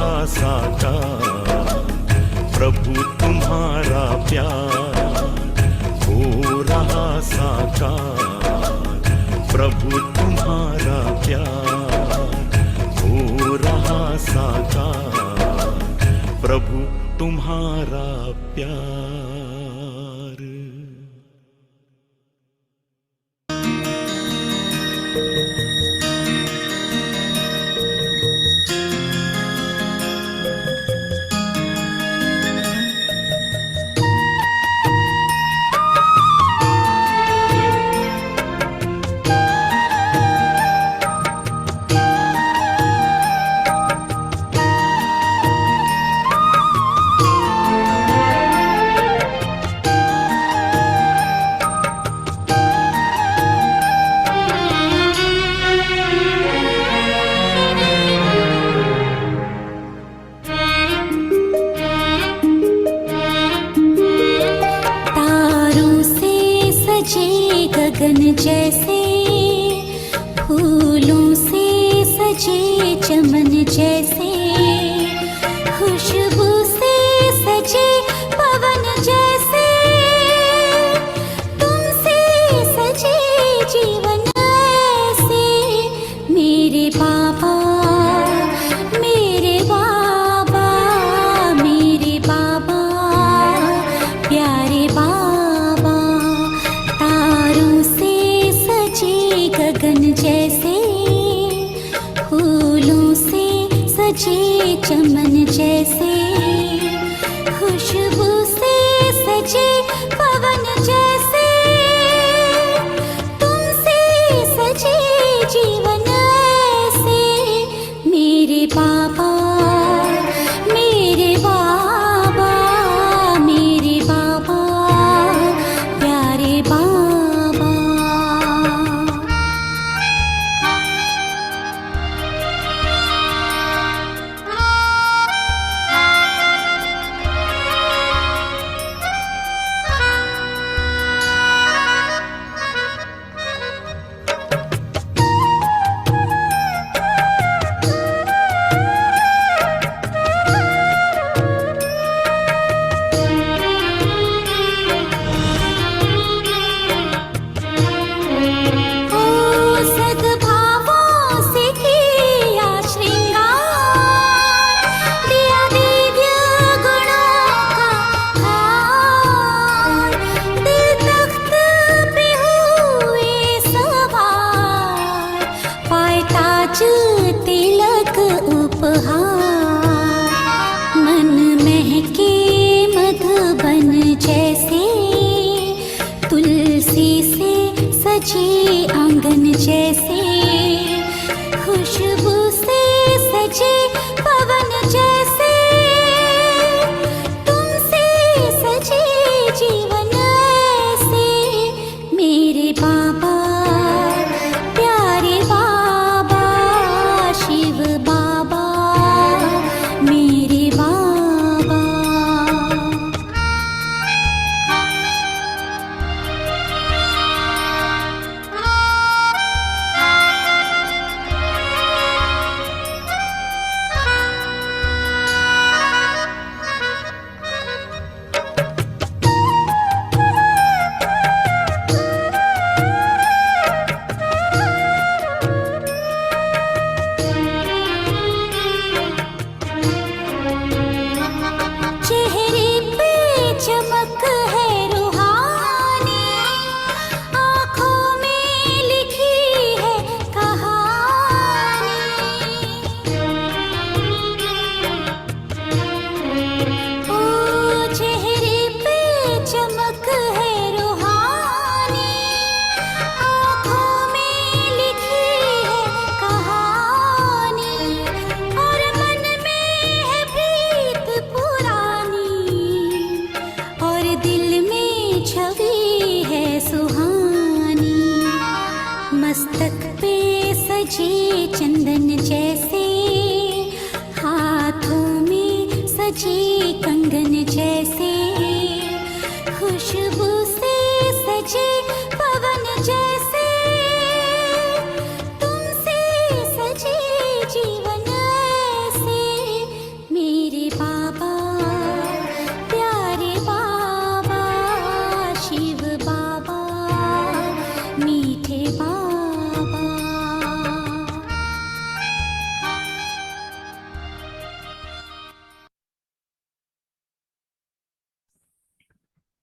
रहा साकार, प्रभु तुम्हारा प्यार हो रहा साकार, प्रभु तुम्हारा प्यार हो रहा साकार, प्रभु तुम्हारा प्यार। गगन जैसे फूलों से सजे चमन जैसे, खुशबू से सजे पवन जैसे, तुमसे सजे जीवन ऐसे। मेरे बाबा मेरे बाबा मेरे बाबा प्यारे बाबा, गगन जैसे फूलों से सजे चमन जैसे, खुशबू से सजे पवन जैसे, तुमसे सजे जीवन ऐसे। मेरे बाबा मेरे बाबा मेरे बाबा प्यारे बाबा। तिलक उपहार, मन महके मधुबन जैसे, तुलसी से सजे आंगन जैसे, खुशबू से सजे पवन जैसे, तुमसे सजे जीवन ऐसे। मेरे बाबा प्यारे बाबा शिव बाबा मेरे बाबा।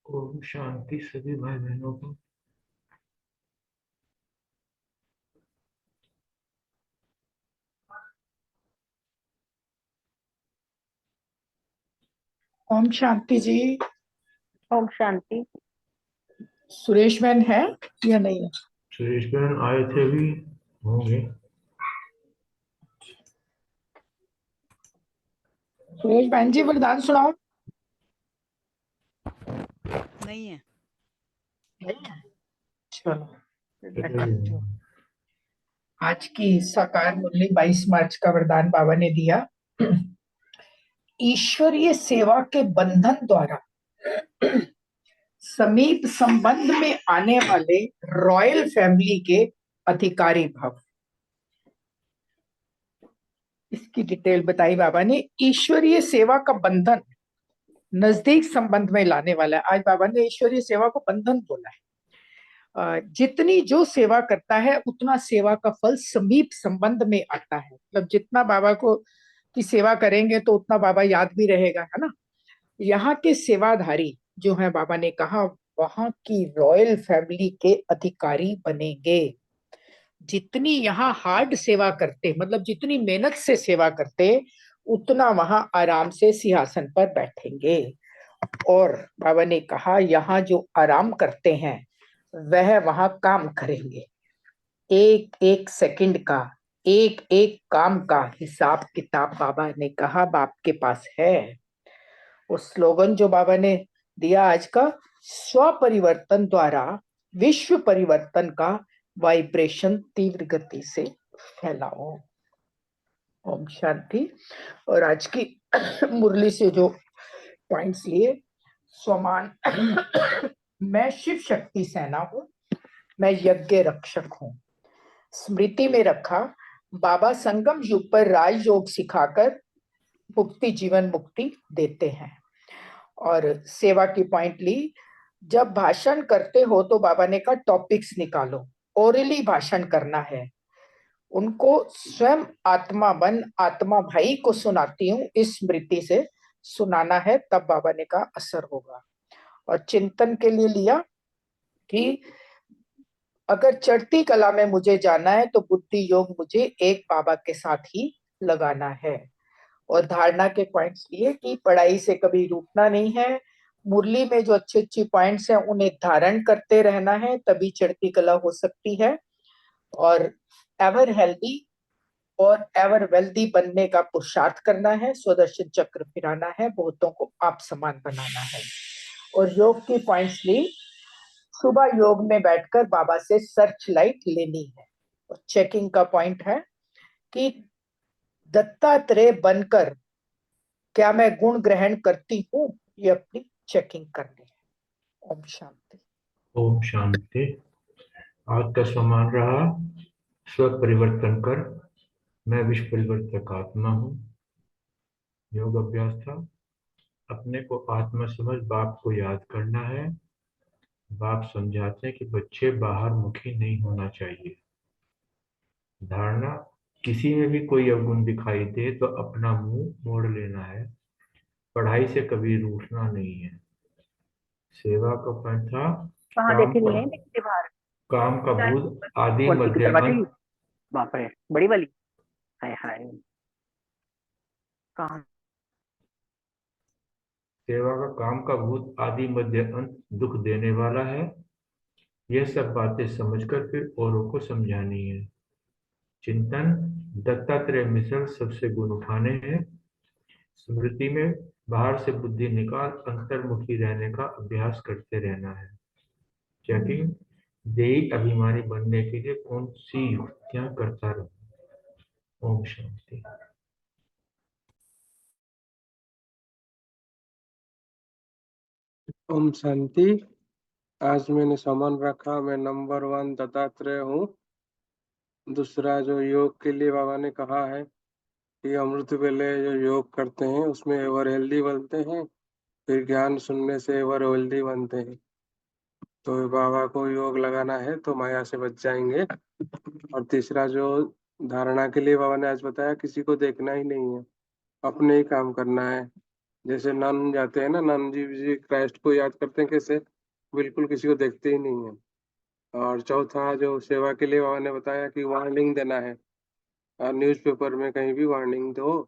ओम शांति सभी भाई बहनों को। ओम शांति जी। ओम शांति। सुरेश मैन है या नहीं है? सुरेश बहन आए थे भी, होंगे। सुरेश बहन जी वरदान सुनाओ। नहीं है। चलो फिर मैं चलिए। करती हूँ। आज की साकार मुरली 22 मार्च का वरदान बाबा ने दिया। ईश्वरीय सेवा के बंधन द्वारा समीप संबंध में आने वाले रॉयल फैमिली के अधिकारी भव। इसकी डिटेल बताई बाबा ने। ईश्वरीय सेवा का बंधन नजदीक संबंध में लाने वाला है। आज बाबा ने ईश्वरीय सेवा को बंधन बोला है। जितनी जो सेवा करता है उतना सेवा का फल समीप संबंध में आता है। मतलब जितना बाबा को की सेवा करेंगे तो उतना बाबा याद भी रहेगा, है ना। यहाँ के सेवाधारी जो है, बाबा ने कहा वहां की रॉयल फैमिली के अधिकारी बनेंगे। जितनी यहाँ हार्ड सेवा करते, मतलब जितनी मेहनत से सेवा करते, उतना वहां आराम से सिंहासन पर बैठेंगे। और बाबा ने कहा यहाँ जो आराम करते हैं वह वहां काम करेंगे। एक एक सेकंड का, एक एक काम का हिसाब किताब बाबा ने कहा बाप के पास है। वो स्लोगन जो बाबा ने दिया आज का, स्व परिवर्तन द्वारा विश्व परिवर्तन का वाइब्रेशन तीव्र गति से फैलाओ। ओम शांति। और आज की मुरली से जो पॉइंट्स लिए, स्वमान मैं शिव शक्ति सेना हूं, मैं यज्ञ रक्षक हूं। स्मृति में रखा, बाबा संगम युग पर राजयोग सिखाकर मुक्ति जीवन मुक्ति देते हैं। और सेवा की पॉइंट ली, जब भाषण करते हो तो बाबा ने कहा टॉपिक्स निकालो, ओरली भाषण करना है। उनको स्वयं आत्मा बन आत्मा भाई को सुनाती हूँ, इस स्मृति से सुनाना है, तब बाबा ने कहा असर होगा। और चिंतन के लिए लिया कि अगर चढ़ती कला में मुझे जाना है तो बुद्धि योग मुझे एक बाबा के साथ ही लगाना है। और धारणा के पॉइंट्स लिए कि पढ़ाई से कभी रुकना नहीं है। मुरली में जो अच्छी अच्छी पॉइंट्स हैं उन्हें धारण करते रहना है, तभी चढ़ती कला हो सकती है। और एवर हेल्दी और एवर वेल्दी बनने का पुरुषार्थ करना है। स्वदर्शन चक्र फिराना है, बहुतों को आप समान बनाना है। और योग की पॉइंट्स ली, सुबह योग में बैठकर बाबा से सर्च लाइट लेनी है। और चेकिंग का पॉइंट है कि दत्तात्रेय बनकर क्या मैं गुण ग्रहण करती हूँ, ये अपनी चेकिंग करनी है। ओम शांति। ओम शांति। आज का सम्मान रहा, स्व परिवर्तन कर, मैं विश्व परिवर्तक आत्मा हूँ। योग अभ्यास था, अपने को आत्मा समझ बाप को याद करना है। बाप समझाते हैं कि बच्चे बाहर मुखी नहीं होना चाहिए। धारणा, किसी में भी कोई अवगुण दिखाई दे तो अपना मुंह मोड़ लेना है। पढ़ाई से कभी रूठना नहीं है। सेवा का पॉइंट था, कहाँ काम देखे का नहीं दिखते बाहर। काम का बोध आदि क्वालिटी की मध्य दरवाजे अंत। की, बाप रे बड़ी वाली। हाय हाय। कहाँ? सेवा का काम का भूत आदि मध्य अंत दुख देने वाला है। यह सब बातें समझकर फिर औरों को समझानी है। चिंतन, दत्तात्रेय मिशन सबसे गुण उठाने हैं। स्मृति में बाहर से बुद्धि निकाल अंतर्मुखी रहने का अभ्यास करते रहना है। चेकिंग, देही अभिमानी बनने के लिए कौन सी युक्तियां करता रहूं। ओम शांति। ओम शांति। आज मैंने सामान रखा, मैं नंबर 1 दत्तात्रेय हूँ। दूसरा, जो योग के लिए बाबा ने कहा है कि अमृत वेले जो योग करते हैं उसमें एवर हेल्दी बनते हैं, फिर ज्ञान सुनने से एवर हेल्दी बनते हैं। तो बाबा को योग लगाना है तो माया से बच जाएंगे। और तीसरा, जो धारणा के लिए बाबा ने आज बताया, किसी को देखना ही नहीं है, अपने ही काम करना है। जैसे नन जाते हैं ना, नन जी क्राइस्ट को याद करते हैं कैसे, बिल्कुल किसी को देखते ही नहीं है। और चौथा जो सेवा के लिए बाबा ने बताया कि वार्निंग देना है, न्यूज़पेपर में कहीं भी वार्निंग दो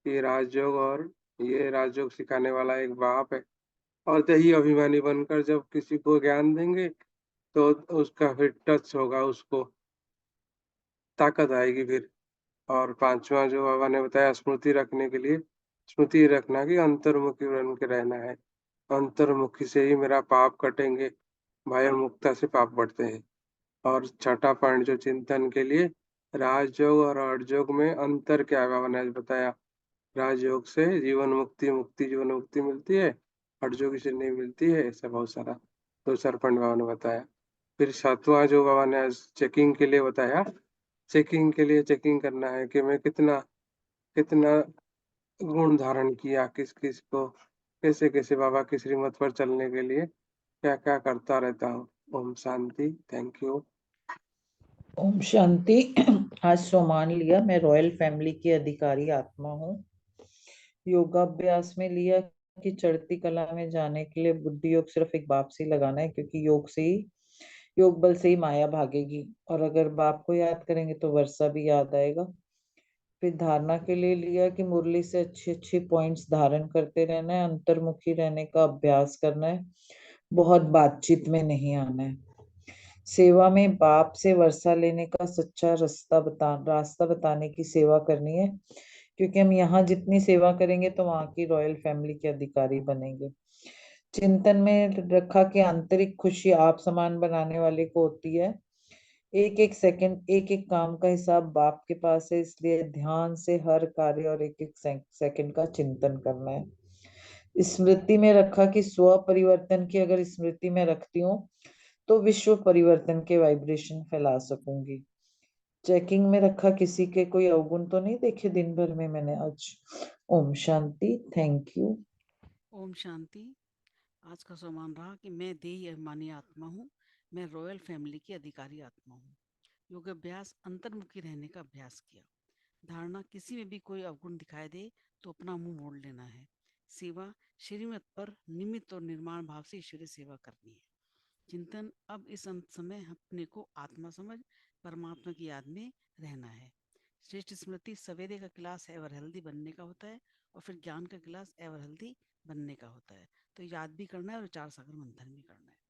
कि राजयोग, और ये राजयोग सिखाने वाला एक बाप है, और यही अभिमानी बनकर जब किसी को ज्ञान देंगे तो उसका फिर टच होगा, उसको ताकत आएगी फिर। और पांचवा जो बाबा ने बताया स्मृति रखने के लिए, स्मृति रखना कि अंतर्मुखी बन के रहना है, अंतर्मुखी से ही मेरा पाप कटेंगे, भय मुक्ता से पाप बढ़ते हैं। और छठा पॉइंट जो चिंतन के लिए, राजयोग और हठयोग में अंतर क्या है बाबा ने आज बताया। राजयोग से जीवन मुक्ति, मुक्ति जीवन मुक्ति मिलती है, हठयोग से नहीं मिलती है, ऐसा बहुत सारा दो चार पॉइंट बाबा ने बताया। फिर सातवां जो बाबा ने आज चेकिंग के लिए बताया, चेकिंग के लिए चेकिंग करना है कि मैं कितना कितना गुण धारण किया, किस किस को कैसे कैसे बाबा की श्रीमत पर चलने के लिए क्या क्या करता रहता हूँ। ओम शांति, थैंक यू। ओम शांति। आज सोमान लिया, मैं रॉयल फैमिली की अधिकारी आत्मा हूँ। योगाभ्यास में लिया कि चढ़ती कला में जाने के लिए बुद्धि योग सिर्फ एक बाप से ही लगाना है, क्योंकि योग बल से ही माया भागेगी, और अगर बाप को याद करेंगे तो वर्षा भी याद आएगा। फिर धारणा के लिए लिया कि मुरली से अच्छी अच्छी पॉइंट्स धारण करते रहना है, अंतर्मुखी रहने का अभ्यास करना है, बहुत बातचीत में नहीं आना है। सेवा में बाप से वर्षा लेने का सच्चा रास्ता बताने की सेवा करनी है, क्योंकि हम यहाँ जितनी सेवा करेंगे तो वहाँ की रॉयल फैमिली के अधिकारी बनेंगे। चिंतन में रखा कि आंतरिक खुशी आप समान बनाने वाले को होती है। एक एक सेकंड, एक एक काम का हिसाब बाप के पास है, इसलिए ध्यान से हर कार्य और एक एक सेकंड का चिंतन करना है। स्मृति में रखा कि स्व परिवर्तन की अगर स्मृति में रखती हूँ तो विश्व परिवर्तन के वाइब्रेशन फैला सकूंगी। चेकिंग में रखा किसी के कोई अवगुण तो नहीं देखे दिन भर में मैंने आज। ओम शांति, थैंक यू। ओम शांति। आज का सम्मान रहा कि मैं देही अभिमानी आत्मा हूँ, मैं रॉयल फैमिली की अधिकारी आत्मा हूँ। योग अभ्यास अंतर्मुखी रहने का अभ्यास किया। धारणा किसी में भी कोई अवगुण दिखाई दे तो अपना मुंह मोड़ लेना है। सेवा श्रीमत पर निमित्त और निर्माण भाव से ईश्वरीय सेवा करनी है। चिंतन, अब इस समय अपने को आत्मा समझ परमात्मा की याद में रहना है। श्रेष्ठ स्मृति सवेरे का गिलास एवर हेल्दी बनने का होता है, और फिर ज्ञान का गिलास एवर हेल्दी बनने का होता है। तो याद भी करना है और विचार सागर मंथन भी करना है।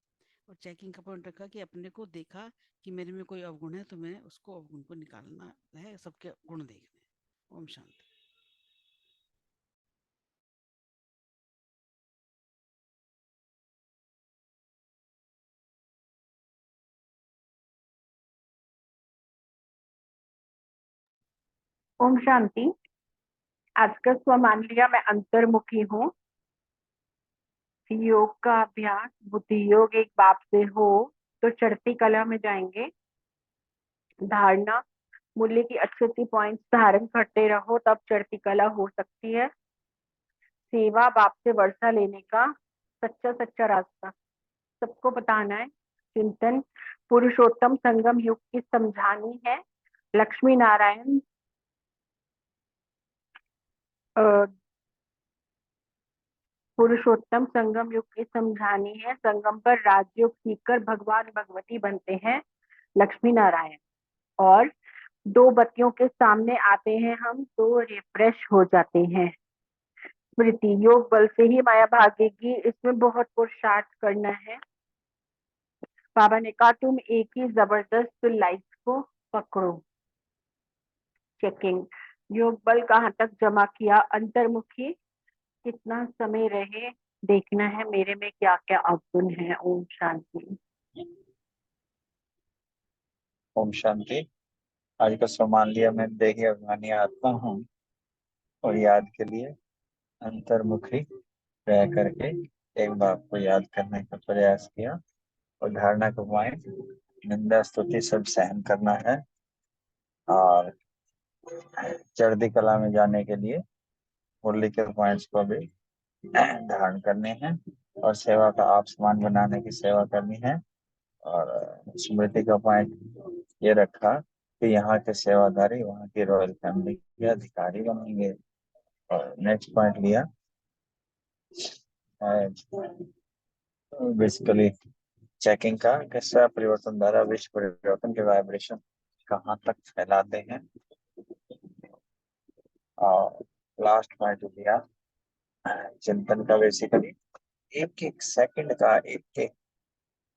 और चेकिंग का पॉइंट रखा कि अपने को देखा कि मेरे में कोई अवगुण है तो मैं उसको अवगुण को निकालना है, सबके गुण देखने हैं। ओम शांति। ओम शांति। आज का स्व मान लिया, मैं अंतर्मुखी हूँ। योग का अभ्यास बुद्धि योग एक बाप से हो तो चढ़ती कला में जाएंगे। धारणा, मूल्य की अच्छी अच्छी पॉइंट्स धारण करते रहो तब चढ़ती कला हो सकती है। सेवा बाप से वर्षा लेने का सच्चा सच्चा रास्ता सबको बताना है। चिंतन, पुरुषोत्तम संगम युग की समझानी है। लक्ष्मी नारायण पुरुषोत्तम संगम युग की समझानी है। संगम पर राजयोग सीखकर भगवान भगवती बनते हैं लक्ष्मी नारायण, और दो बत्तियों के सामने आते हैं हम तो रिफ्रेश हो जाते हैं। स्मृति, योग बल से ही माया भागेगी, इसमें बहुत पुरुषार्थ करना है। बाबा ने कहा तुम एक ही जबरदस्त लाइफ को पकड़ो। चेकिंग, योग बल कहाँ तक जमा किया, अंतर्मुखी कितना समय रहे, देखना है मेरे में क्या क्या अवगुण है। ओम शांति। ओम शांति। आज का सम्मान लिया, मैं देही अभिमानी आत्मा हूँ, और याद के लिए अंतर्मुखी रह करके एक बाप को याद करने का प्रयास किया। और धारणा को पॉइंट, निंदा स्तुति सब सहन करना है, और चढ़ती कला में जाने के लिए मुरली के पॉइंट्स को भी धारण करने हैं, और सेवा का आप समान बनाने की सेवा करनी है। और स्मृति का पॉइंट ये रखा कि यहाँ के सेवादारी वहाँ की रॉयल फैमिली के अधिकारी बनेंगे। और नेक्स्ट पॉइंट लिया बेसिकली चेकिंग का कैसा परिवर्तन द्वारा विश्व परिवर्तन के वाइब्रेशन कहाँ तक फैलाते हैं। और लास्ट में जो दिया चिंतन का, बेसिकली एक एक सेकंड का, एक एक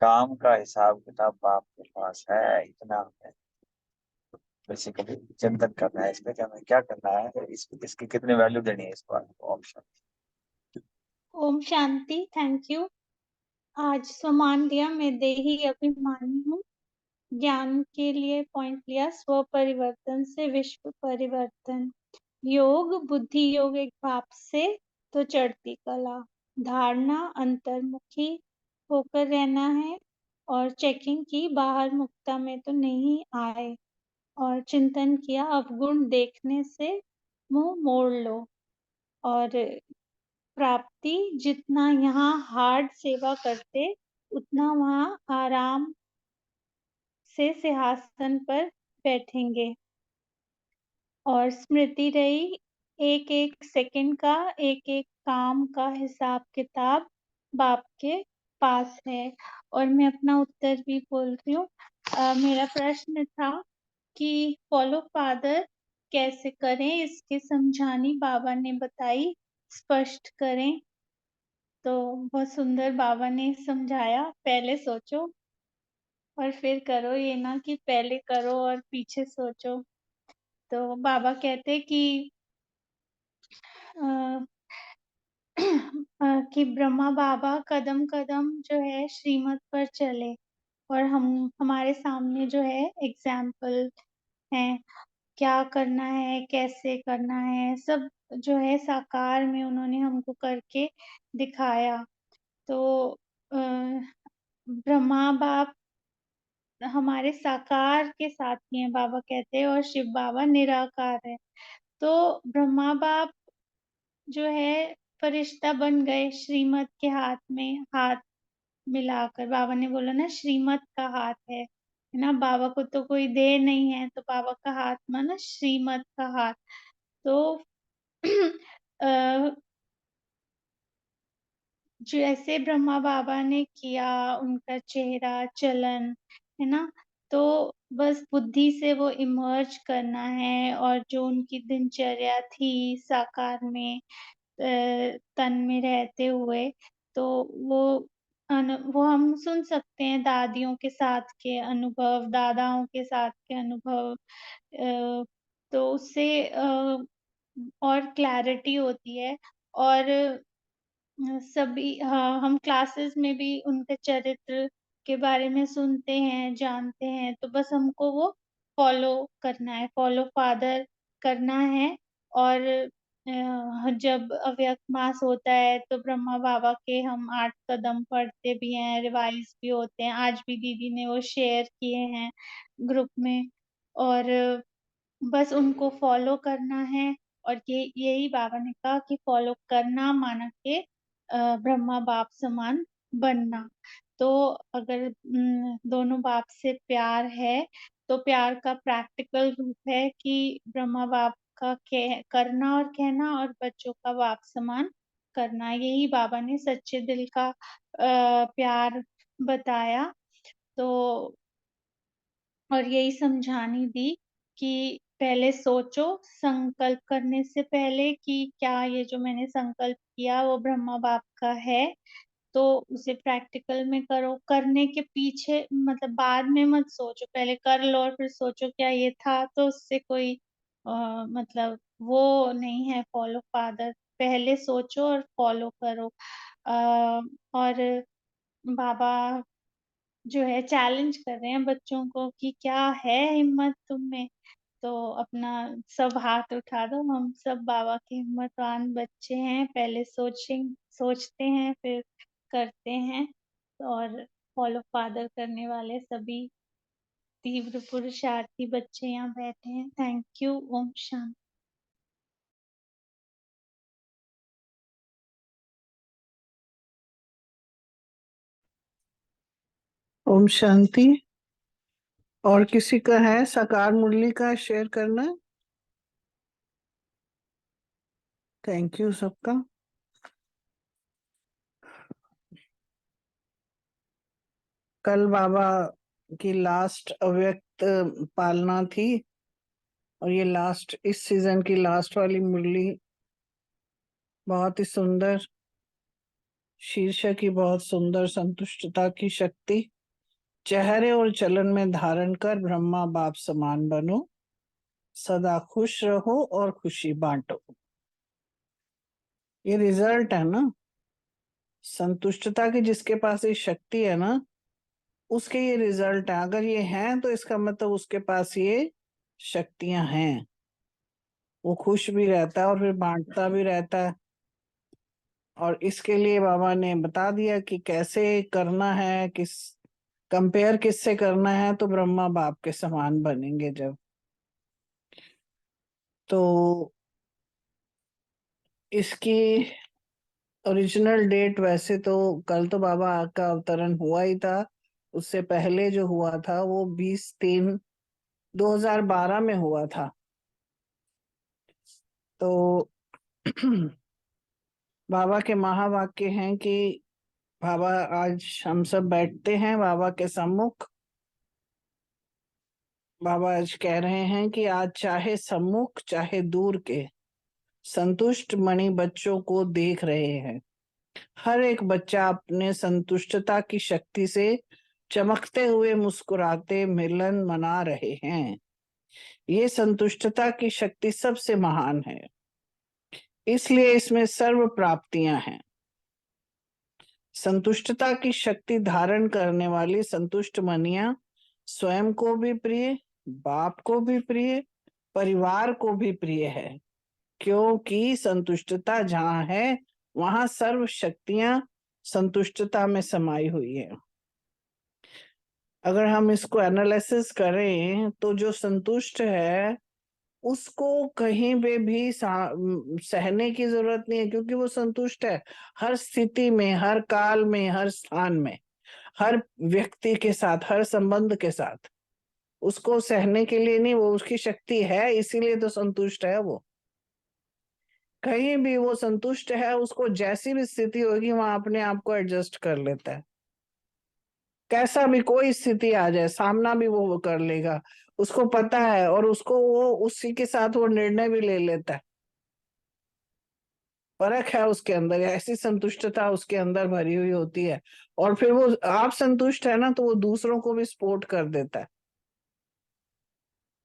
काम का हिसाब किताब आपके पास है, इतना है। बेसिकली चिंतन करना है, इसमें क्या हमें क्या करना है, इसकी कितनी वैल्यू देनी है, इस बात को ऑप्शन। ओम शांति, थैंक यू। आज सम्मान दिया, मैं देही अभिमानी हूँ। ज्ञान के लिए पॉइंट लिया, स्व परिवर्तन से विश्व परिवर्तन। योग, बुद्धि योग एक भाप से तो चढ़ती कला। धारणा अंतर्मुखी होकर रहना है और चेकिंग की बाहर मुक्ता में तो नहीं आए। और चिंतन किया, अवगुण देखने से मुंह मोड़ लो। और प्राप्ति, जितना यहाँ हार्ड सेवा करते उतना वहाँ आराम से सिंहासन पर बैठेंगे। और स्मृति रही, एक एक सेकंड का, एक एक काम का हिसाब किताब बाप के पास है। और मैं अपना उत्तर भी बोल रही हूँ। मेरा प्रश्न था कि फॉलो फादर कैसे करें, इसकी समझानी बाबा ने बताई, स्पष्ट करें। तो बहुत सुंदर बाबा ने समझाया, पहले सोचो और फिर करो, ये ना कि पहले करो और पीछे सोचो। तो बाबा कहते कि अ, कि ब्रह्मा बाबा कदम कदम जो है श्रीमत पर चले, और हमारे सामने जो है एग्जाम्पल है, क्या करना है, कैसे करना है, सब जो है साकार में उन्होंने हमको करके दिखाया। तो अ, ब्रह्मा बाप हमारे साकार के साथी हैं, बाबा कहते हैं, और शिव बाबा निराकार है। तो ब्रह्मा बाप जो है फरिश्ता बन गए, श्रीमत के हाथ में हाथ मिलाकर। बाबा ने बोला ना, श्रीमत का हाथ है ना, बाबा को तो कोई दे नहीं है, तो बाबा का हाथ माना श्रीमत का हाथ। तो अ, जैसे ब्रह्मा बाबा ने किया, उनका चेहरा चलन है ना, तो बस बुद्धि से वो इमर्ज करना है। और जो उनकी दिनचर्या थी साकार में, तन में रहते हुए, तो वो हम सुन सकते हैं, दादियों के साथ के अनुभव, दादाओं के साथ के अनुभव। तो उससे और क्लैरिटी होती है। और सभी, हाँ, हम क्लासेस में भी उनके चरित्र के बारे में सुनते हैं, जानते हैं। तो बस हमको वो फॉलो करना है, फॉलो फादर करना है। और जब अव्यक्त मास होता है तो ब्रह्मा बाबा के हम 8 कदम पढ़ते भी हैं, रिवाइज भी होते हैं। आज भी दीदी ने वो शेयर किए हैं ग्रुप में। और बस उनको फॉलो करना है। और यही बाबा ने कहा कि फॉलो करना माना के ब्रह्मा बाप समान बनना। तो अगर दोनों बाप से प्यार है, तो प्यार का प्रैक्टिकल रूप है कि ब्रह्मा बाप का करना और कहना, और बच्चों का बाप समान करना। यही बाबा ने सच्चे दिल का प्यार बताया। तो और यही समझानी दी कि पहले सोचो, संकल्प करने से पहले, कि क्या ये जो मैंने संकल्प किया वो ब्रह्मा बाप का है, तो उसे प्रैक्टिकल में करो। करने के पीछे मतलब बाद में मत सोचो, पहले कर लो और फिर सोचो क्या ये था, तो उससे कोई मतलब वो नहीं है फॉलो फादर। पहले सोचो और फॉलो करो। और बाबा जो है चैलेंज कर रहे हैं बच्चों को कि क्या है हिम्मत तुम में, तो अपना सब हाथ उठा दो। हम सब बाबा के हिम्मतवान बच्चे हैं, पहले सोचते हैं फिर करते हैं। और फॉलो फादर करने वाले सभी तीव्र पुरुषार्थी बच्चे यहाँ बैठे हैं। Thank you. ओम शांति। ओम शांति। और किसी का है साकार मुरली का शेयर करना? थैंक यू सबका। कल बाबा की लास्ट अव्यक्त पालना थी और ये लास्ट इस सीजन की लास्ट वाली मुरली बहुत ही सुंदर, शीर्षक ही बहुत सुंदर, संतुष्टता की शक्ति चेहरे और चलन में धारण कर ब्रह्मा बाप समान बनो, सदा खुश रहो और खुशी बांटो। ये रिजल्ट है ना, संतुष्टता की जिसके पास ये शक्ति है ना, उसके ये रिजल्ट है। अगर ये हैं तो इसका मतलब उसके पास ये शक्तियां हैं। वो खुश भी रहता है और फिर बांटता भी रहता है। और इसके लिए बाबा ने बता दिया कि कैसे करना है, कंपेयर किससे करना है, तो ब्रह्मा बाप के समान बनेंगे जब। तो इसकी ओरिजिनल डेट वैसे तो कल तो बाबा का अवतरण हुआ ही था, उससे पहले जो हुआ था वो 20/3/2012 में हुआ था। तो बाबा के महावाक्य हैं कि बाबा आज हम सब बैठते हैं बाबा के सम्मुख। बाबा आज कह रहे हैं कि आज चाहे सम्मुख चाहे दूर के संतुष्ट मणि बच्चों को देख रहे हैं। हर एक बच्चा अपने संतुष्टता की शक्ति से चमकते हुए मुस्कुराते मिलन मना रहे हैं। ये संतुष्टता की शक्ति सबसे महान है, इसलिए इसमें सर्व प्राप्तियां हैं। संतुष्टता की शक्ति धारण करने वाली संतुष्ट मनिया स्वयं को भी प्रिय, बाप को भी प्रिय, परिवार को भी प्रिय है, क्योंकि संतुष्टता जहाँ है वहां सर्व शक्तियां संतुष्टता में समाई हुई है। अगर हम इसको एनालिसिस करें तो जो संतुष्ट है उसको कहीं पे भी सहने की जरूरत नहीं है, क्योंकि वो संतुष्ट है हर स्थिति में, हर काल में, हर स्थान में, हर व्यक्ति के साथ, हर संबंध के साथ। उसको सहने के लिए नहीं, वो उसकी शक्ति है, इसीलिए तो संतुष्ट है वो। कहीं भी वो संतुष्ट है, उसको जैसी भी स्थिति होगी वहां अपने आप को एडजस्ट कर लेता है। कैसा भी कोई स्थिति आ जाए सामना भी वो कर लेगा, उसको पता है, और उसको वो उसी के साथ वो निर्णय भी ले लेता है। फर्क है उसके अंदर, ऐसी संतुष्टता उसके अंदर भरी हुई होती है। और फिर वो आप संतुष्ट है ना तो वो दूसरों को भी सपोर्ट कर देता है।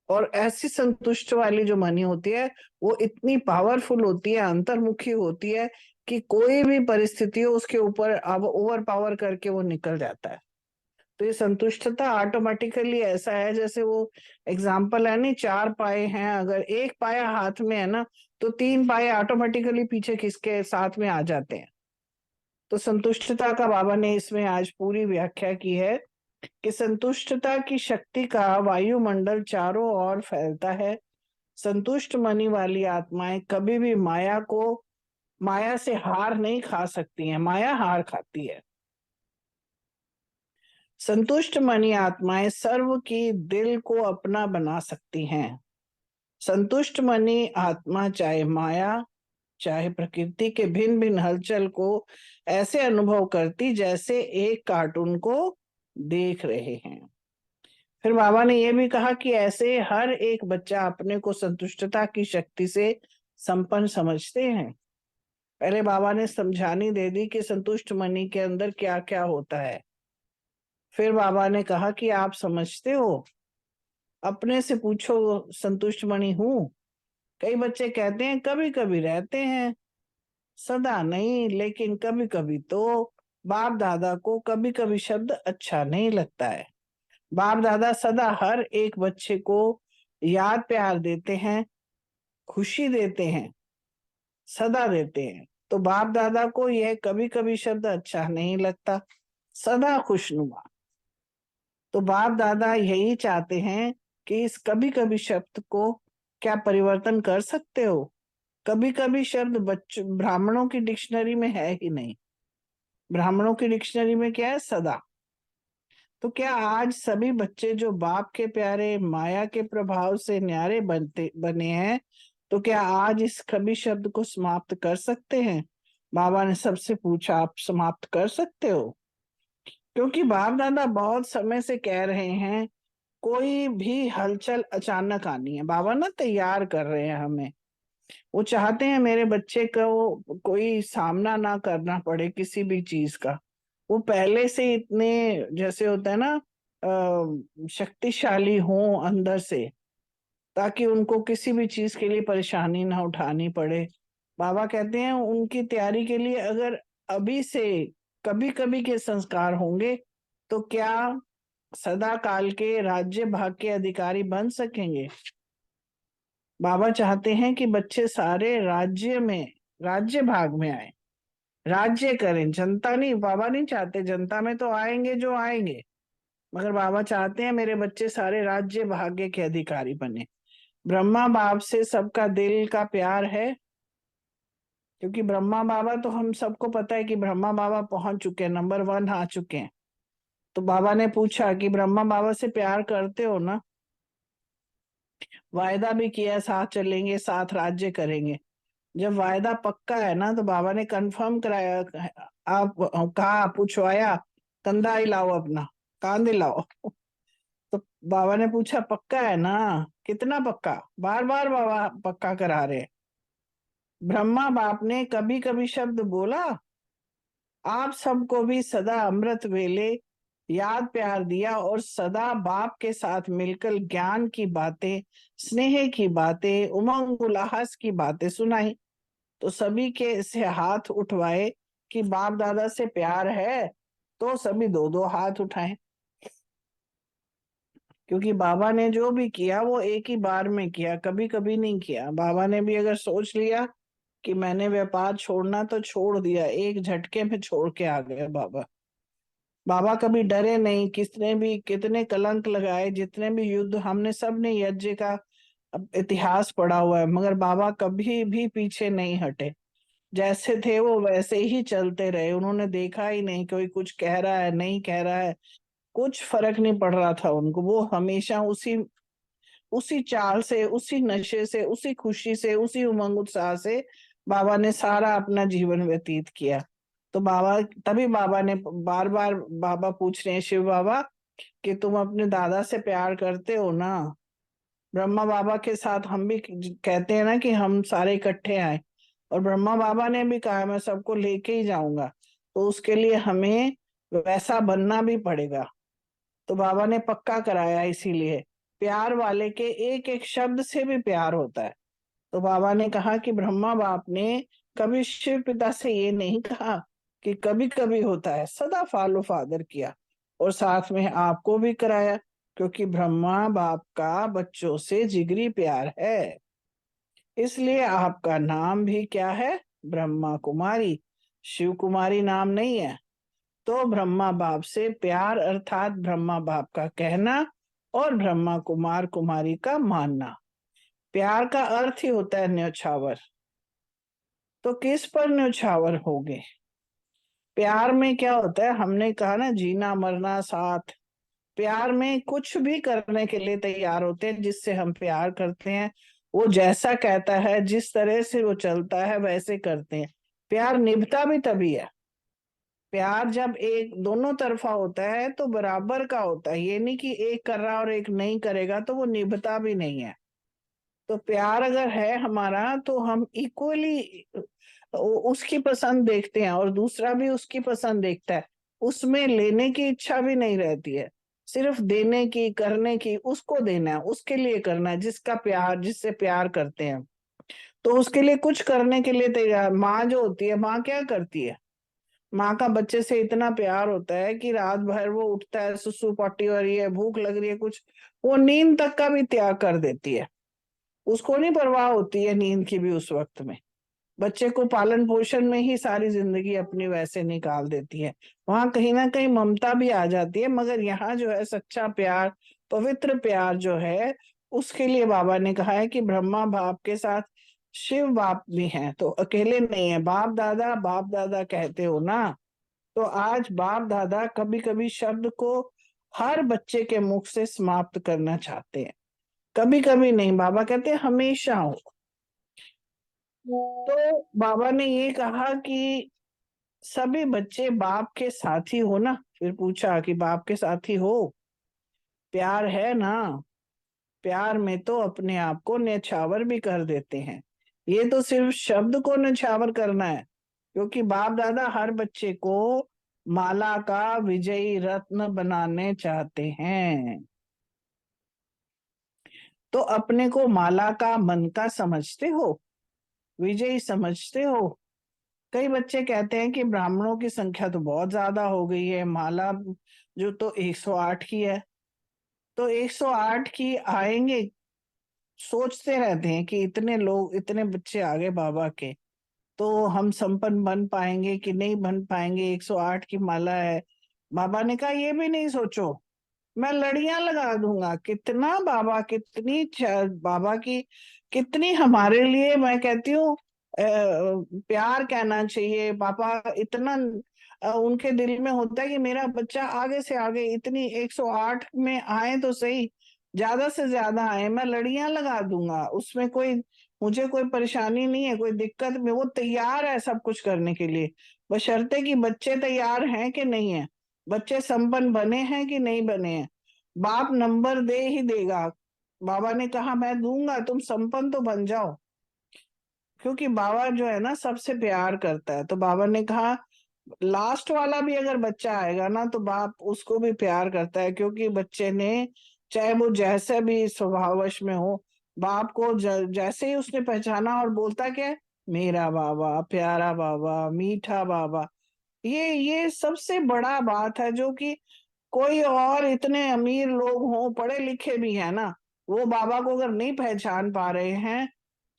और ऐसी संतुष्ट वाली जो मनी होती है वो इतनी पावरफुल होती है, अंतर्मुखी होती है कि कोई भी परिस्थिति हो उसके ऊपर अब ओवर पावर करके वो निकल जाता है। तो ये संतुष्टता ऑटोमेटिकली ऐसा है जैसे वो एग्जाम्पल है नहीं, 4 पाए हैं, अगर एक पाया हाथ में है ना तो 3 पाए ऑटोमेटिकली पीछे किसके साथ में आ जाते हैं। तो संतुष्टता का बाबा ने इसमें आज पूरी व्याख्या की है कि संतुष्टता की शक्ति का वायुमंडल चारों ओर फैलता है। संतुष्ट मनी वाली आत्माएं कभी भी माया से हार नहीं खा सकती हैं, माया हार खाती है। संतुष्ट मनी आत्माएं सर्व की दिल को अपना बना सकती हैं। संतुष्ट मनी आत्मा चाहे माया चाहे प्रकृति के भिन्न भिन्न हलचल को ऐसे अनुभव करती जैसे एक कार्टून को देख रहे हैं। फिर बाबा ने यह भी कहा कि ऐसे हर एक बच्चा अपने को संतुष्टता की शक्ति से संपन्न समझते हैं। पहले बाबा ने समझानी दे दी कि संतुष्ट मनी के अंदर क्या क्या होता है। फिर बाबा ने कहा कि आप समझते हो, अपने से पूछो संतुष्ट मणि हूं। कई बच्चे कहते हैं कभी कभी रहते हैं, सदा नहीं, लेकिन कभी कभी तो बाप दादा को कभी कभी शब्द अच्छा नहीं लगता है। बाप दादा सदा हर एक बच्चे को याद प्यार देते हैं, खुशी देते हैं, सदा देते हैं। तो बाप दादा को यह कभी कभी शब्द अच्छा नहीं लगता, सदा खुशनुमा। तो बाप दादा यही चाहते हैं कि इस कभी कभी शब्द को क्या परिवर्तन कर सकते हो। कभी कभी शब्द ब्राह्मणों की डिक्शनरी में है ही नहीं। ब्राह्मणों की डिक्शनरी में क्या है? सदा। तो क्या आज सभी बच्चे जो बाप के प्यारे माया के प्रभाव से न्यारे बने हैं, तो क्या आज इस कभी शब्द को समाप्त कर सकते हैं? बाबा ने सबसे पूछा, आप समाप्त कर सकते हो? क्योंकि बाप दादा बहुत समय से कह रहे हैं कोई भी हलचल अचानक आनी है। बाबा ना तैयार कर रहे हैं हमें। वो चाहते हैं मेरे बच्चे को कोई सामना ना करना पड़े किसी भी चीज का। वो पहले से इतने जैसे होता है ना शक्तिशाली हों अंदर से, ताकि उनको किसी भी चीज के लिए परेशानी ना उठानी पड़े। बाबा कहते हैं उनकी तैयारी के लिए अगर अभी से कभी कभी के संस्कार होंगे तो क्या सदा काल के राज्य भाग के अधिकारी बन सकेंगे। बाबा चाहते हैं कि बच्चे सारे राज्य भाग में आए, राज्य करें। जनता नहीं, बाबा नहीं चाहते जनता में तो आएंगे जो आएंगे, मगर बाबा चाहते हैं मेरे बच्चे सारे राज्य भाग्य के अधिकारी बने। ब्रह्मा बाप से सबका दिल का प्यार है, क्योंकि ब्रह्मा बाबा तो हम सबको पता है कि ब्रह्मा बाबा पहुंच चुके हैं, नंबर 1 आ चुके हैं। तो बाबा ने पूछा कि ब्रह्मा बाबा से प्यार करते हो ना? वायदा भी किया साथ चलेंगे, साथ राज्य करेंगे। जब वायदा पक्का है ना तो बाबा ने कंफर्म कराया, आप कहा पूछवाया, कंधा हिलाओ अपना, कान दिलाओ। तो बाबा ने पूछा पक्का है ना? कितना पक्का? बार बार बाबा पक्का करा रहे। ब्रह्मा बाप ने कभी कभी शब्द बोला, आप सबको भी सदा अमृत वेले याद प्यार दिया और सदा बाप के साथ मिलकर ज्ञान की बातें, स्नेह की बातें, उमंग उल्लास की बातें सुनाई। तो सभी के से हाथ उठवाए कि बाप दादा से प्यार है, तो सभी 2-2 हाथ उठाएं। क्योंकि बाबा ने जो भी किया वो एक ही बार में किया, कभी कभी नहीं किया। बाबा ने भी अगर सोच लिया कि मैंने व्यापार छोड़ना तो छोड़ दिया, एक झटके में छोड़ के आ गए बाबा। बाबा कभी डरे नहीं, किसने भी कितने कलंक लगाए, जितने भी युद्ध हमने सब ने यज्ञ का इतिहास पढ़ा हुआ है, मगर बाबा कभी भी पीछे नहीं हटे। जैसे थे वो वैसे ही चलते रहे। उन्होंने देखा ही नहीं कोई कुछ कह रहा है नहीं कह रहा है, कुछ फर्क नहीं पड़ रहा था उनको। वो हमेशा उसी चाल से, उसी नशे से, उसी खुशी से, उसी उमंग उत्साह से बाबा ने सारा अपना जीवन व्यतीत किया। तो बाबा तभी बाबा ने बार बार बाबा पूछ रहे हैं शिव बाबा कि तुम अपने दादा से प्यार करते हो ना? ब्रह्मा बाबा के साथ हम भी कहते हैं ना कि हम सारे इकट्ठे आए, और ब्रह्मा बाबा ने भी कहा मैं सबको लेके ही जाऊंगा, तो उसके लिए हमें वैसा बनना भी पड़ेगा। तो बाबा ने पक्का कराया, इसीलिए प्यार वाले के एक एक शब्द से भी प्यार होता है। तो बाबा ने कहा कि ब्रह्मा बाप ने कभी शिव पिता से ये नहीं कहा कि कभी कभी होता है, सदा फॉलो फादर किया, और साथ में आपको भी कराया, क्योंकि ब्रह्मा बाप का बच्चों से जिगरी प्यार है। इसलिए आपका नाम भी क्या है? ब्रह्मा कुमारी, शिव कुमारी नाम नहीं है। तो ब्रह्मा बाप से प्यार अर्थात ब्रह्मा बाप का कहना और ब्रह्मा कुमार कुमारी का मानना। प्यार का अर्थ ही होता है न्यौछावर। तो किस पर न्यौछावर होगे? प्यार में क्या होता है, हमने कहा ना जीना मरना साथ। प्यार में कुछ भी करने के लिए तैयार होते हैं जिससे हम प्यार करते हैं। वो जैसा कहता है, जिस तरह से वो चलता है वैसे करते हैं। प्यार निभता भी तभी है। प्यार जब एक दोनों तरफा होता है तो बराबर का होता है। ये नहीं कि एक कर रहा और एक नहीं करेगा, तो वो निभता भी नहीं है। तो प्यार अगर है हमारा तो हम इक्वली उसकी पसंद देखते हैं और दूसरा भी उसकी पसंद देखता है। उसमें लेने की इच्छा भी नहीं रहती है, सिर्फ देने की, करने की। उसको देना है, उसके लिए करना है, जिसका प्यार, जिससे प्यार करते हैं तो उसके लिए कुछ करने के लिए तैयार। माँ जो होती है, माँ क्या करती है? माँ का बच्चे से इतना प्यार होता है कि रात भर वो उठता है, सुसु पट्टी हो रही है, भूख लग रही है, कुछ वो नींद तक का भी त्याग कर देती है। उसको नहीं परवाह होती है नींद की भी उस वक्त में। बच्चे को पालन पोषण में ही सारी जिंदगी अपनी वैसे निकाल देती है। वहां कहीं ना कहीं ममता भी आ जाती है, मगर यहाँ जो है सच्चा प्यार, पवित्र प्यार जो है, उसके लिए बाबा ने कहा है कि ब्रह्मा बाप के साथ शिव बाप भी हैं, तो अकेले नहीं है। बाप दादा कहते हो ना, तो आज बाप दादा कभी कभी शब्द को हर बच्चे के मुख से समाप्त करना चाहते हैं। कभी कभी नहीं, बाबा कहते हैं हमेशा हो। तो बाबा ने ये कहा कि सभी बच्चे बाप के साथी हो ना, फिर पूछा कि बाप के साथी हो, प्यार है ना? प्यार में तो अपने आप को न्यौछावर भी कर देते हैं। ये तो सिर्फ शब्द को न्यौछावर करना है, क्योंकि बाप दादा हर बच्चे को माला का विजयी रत्न बनाने चाहते हैं। तो अपने को माला का मन का समझते हो, विजयी समझते हो? कई बच्चे कहते हैं कि ब्राह्मणों की संख्या तो बहुत ज्यादा हो गई है, माला जो तो 108 की है, तो 108 की आएंगे। सोचते रहते हैं कि इतने लोग, इतने बच्चे आ गए बाबा के, तो हम संपन्न बन पाएंगे कि नहीं बन पाएंगे, 108 की माला है। बाबा ने कहा ये भी नहीं सोचो, मैं लड़ियां लगा दूंगा। कितना बाबा, बाबा की कितनी हमारे लिए, मैं कहती हूँ प्यार कहना चाहिए। पापा इतना उनके दिल में होता है कि मेरा बच्चा आगे से आगे इतनी 108 में आए तो सही, ज्यादा से ज्यादा आए, मैं लड़ियां लगा दूंगा, उसमें कोई, मुझे कोई परेशानी नहीं है, कोई दिक्कत में। वो तैयार है सब कुछ करने के लिए, बशर्ते कि बच्चे तैयार हैं कि नहीं है, बच्चे संपन्न बने हैं कि नहीं बने हैं। बाप नंबर दे ही देगा। बाबा ने कहा मैं दूंगा, तुम संपन्न तो बन जाओ, क्योंकि बाबा जो है ना सबसे प्यार करता है। तो बाबा ने कहा लास्ट वाला भी अगर बच्चा आएगा ना तो बाप उसको भी प्यार करता है, क्योंकि बच्चे ने, चाहे वो जैसे भी स्वभाववश में हो, बाप को जैसे ही उसने पहचाना और बोलता क्या है, मेरा बाबा, प्यारा बाबा, मीठा बाबा। ये सबसे बड़ा बात है, जो कि कोई और इतने अमीर लोग हों, पढ़े लिखे भी है ना, वो बाबा को अगर नहीं पहचान पा रहे हैं,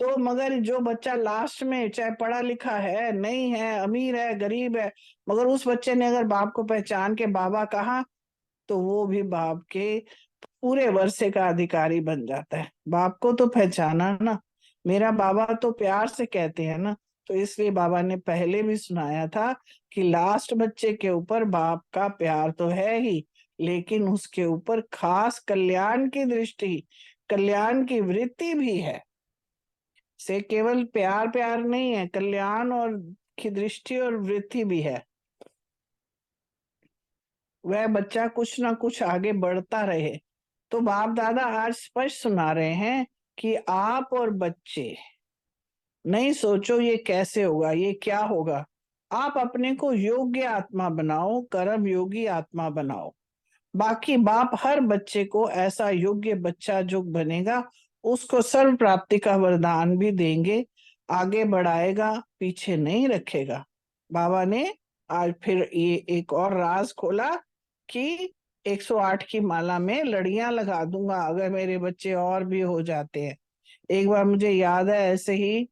तो मगर जो बच्चा लास्ट में चाहे पढ़ा लिखा है, नहीं है, अमीर है, गरीब है, मगर उस बच्चे ने अगर बाप को पहचान के बाबा कहा, तो वो भी बाप के पूरे वर्षे का अधिकारी बन जाता है। बाप को तो पहचाना ना, मेरा बाबा तो प्यार से कहते हैं ना, तो इसलिए बाबा ने पहले भी सुनाया था कि लास्ट बच्चे के ऊपर बाप का प्यार तो है ही, लेकिन उसके ऊपर खास कल्याण की दृष्टि, कल्याण की वृत्ति भी है। से केवल प्यार प्यार नहीं है, कल्याण और की दृष्टि और वृत्ति भी है। वह बच्चा कुछ ना कुछ आगे बढ़ता रहे। तो बाप दादा आज स्पष्ट सुना रहे हैं कि आप और बच्चे नहीं सोचो ये कैसे होगा, ये क्या होगा। आप अपने को योग्य आत्मा बनाओ, कर्म योगी आत्मा बनाओ। बाकी बाप हर बच्चे को ऐसा योग्य बच्चा जो बनेगा, उसको सर्व प्राप्ति का वरदान भी देंगे, आगे बढ़ाएगा, पीछे नहीं रखेगा। बाबा ने आज फिर ये एक और राज खोला कि 108 की माला में लड़ियां लगा दूंगा अगर मेरे बच्चे और भी हो जाते हैं। एक बार मुझे याद है ऐसे ही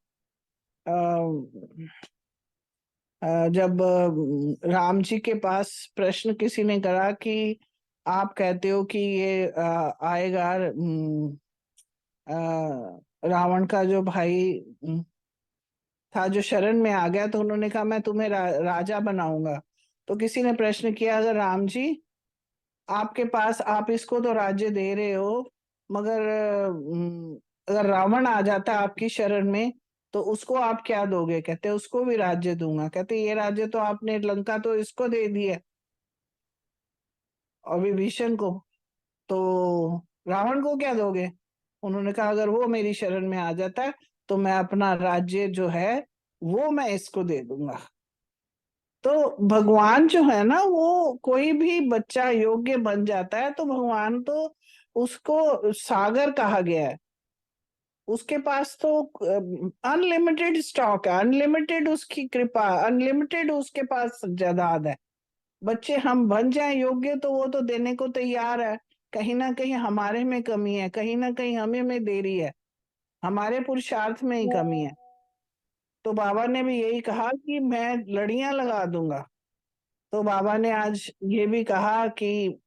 जब राम जी के पास प्रश्न किसी ने करा कि आप कहते हो कि ये आएगा रावण का जो भाई था जो शरण में आ गया, तो उन्होंने कहा मैं तुम्हें राजा बनाऊंगा। तो किसी ने प्रश्न किया, अगर राम जी आपके पास, आप इसको तो राज्य दे रहे हो, मगर अगर रावण आ जाता आपकी शरण में तो उसको आप क्या दोगे? कहते उसको भी राज्य दूंगा। कहते ये राज्य तो आपने लंका तो इसको दे दिया और विभीषण को, तो रावण को क्या दोगे? उन्होंने कहा अगर वो मेरी शरण में आ जाता है तो मैं अपना राज्य जो है वो मैं इसको दे दूंगा। तो भगवान जो है ना, वो कोई भी बच्चा योग्य बन जाता है तो भगवान तो उसको सागर कहा गया है, उसके पास तो अनलिमिटेड स्टॉक है, अनलिमिटेड उसकी कृपा, अनलिमिटेड उसके पास जायदाद है। बच्चे हम बन जाए योग्य तो वो तो देने को तैयार है। कहीं ना कहीं हमारे में कमी है, कहीं ना कहीं हमें में देरी है, हमारे पुरुषार्थ में ही कमी है। तो बाबा ने भी यही कहा कि मैं लड़ियां लगा दूंगा। तो बाबा ने आज ये भी कहा कि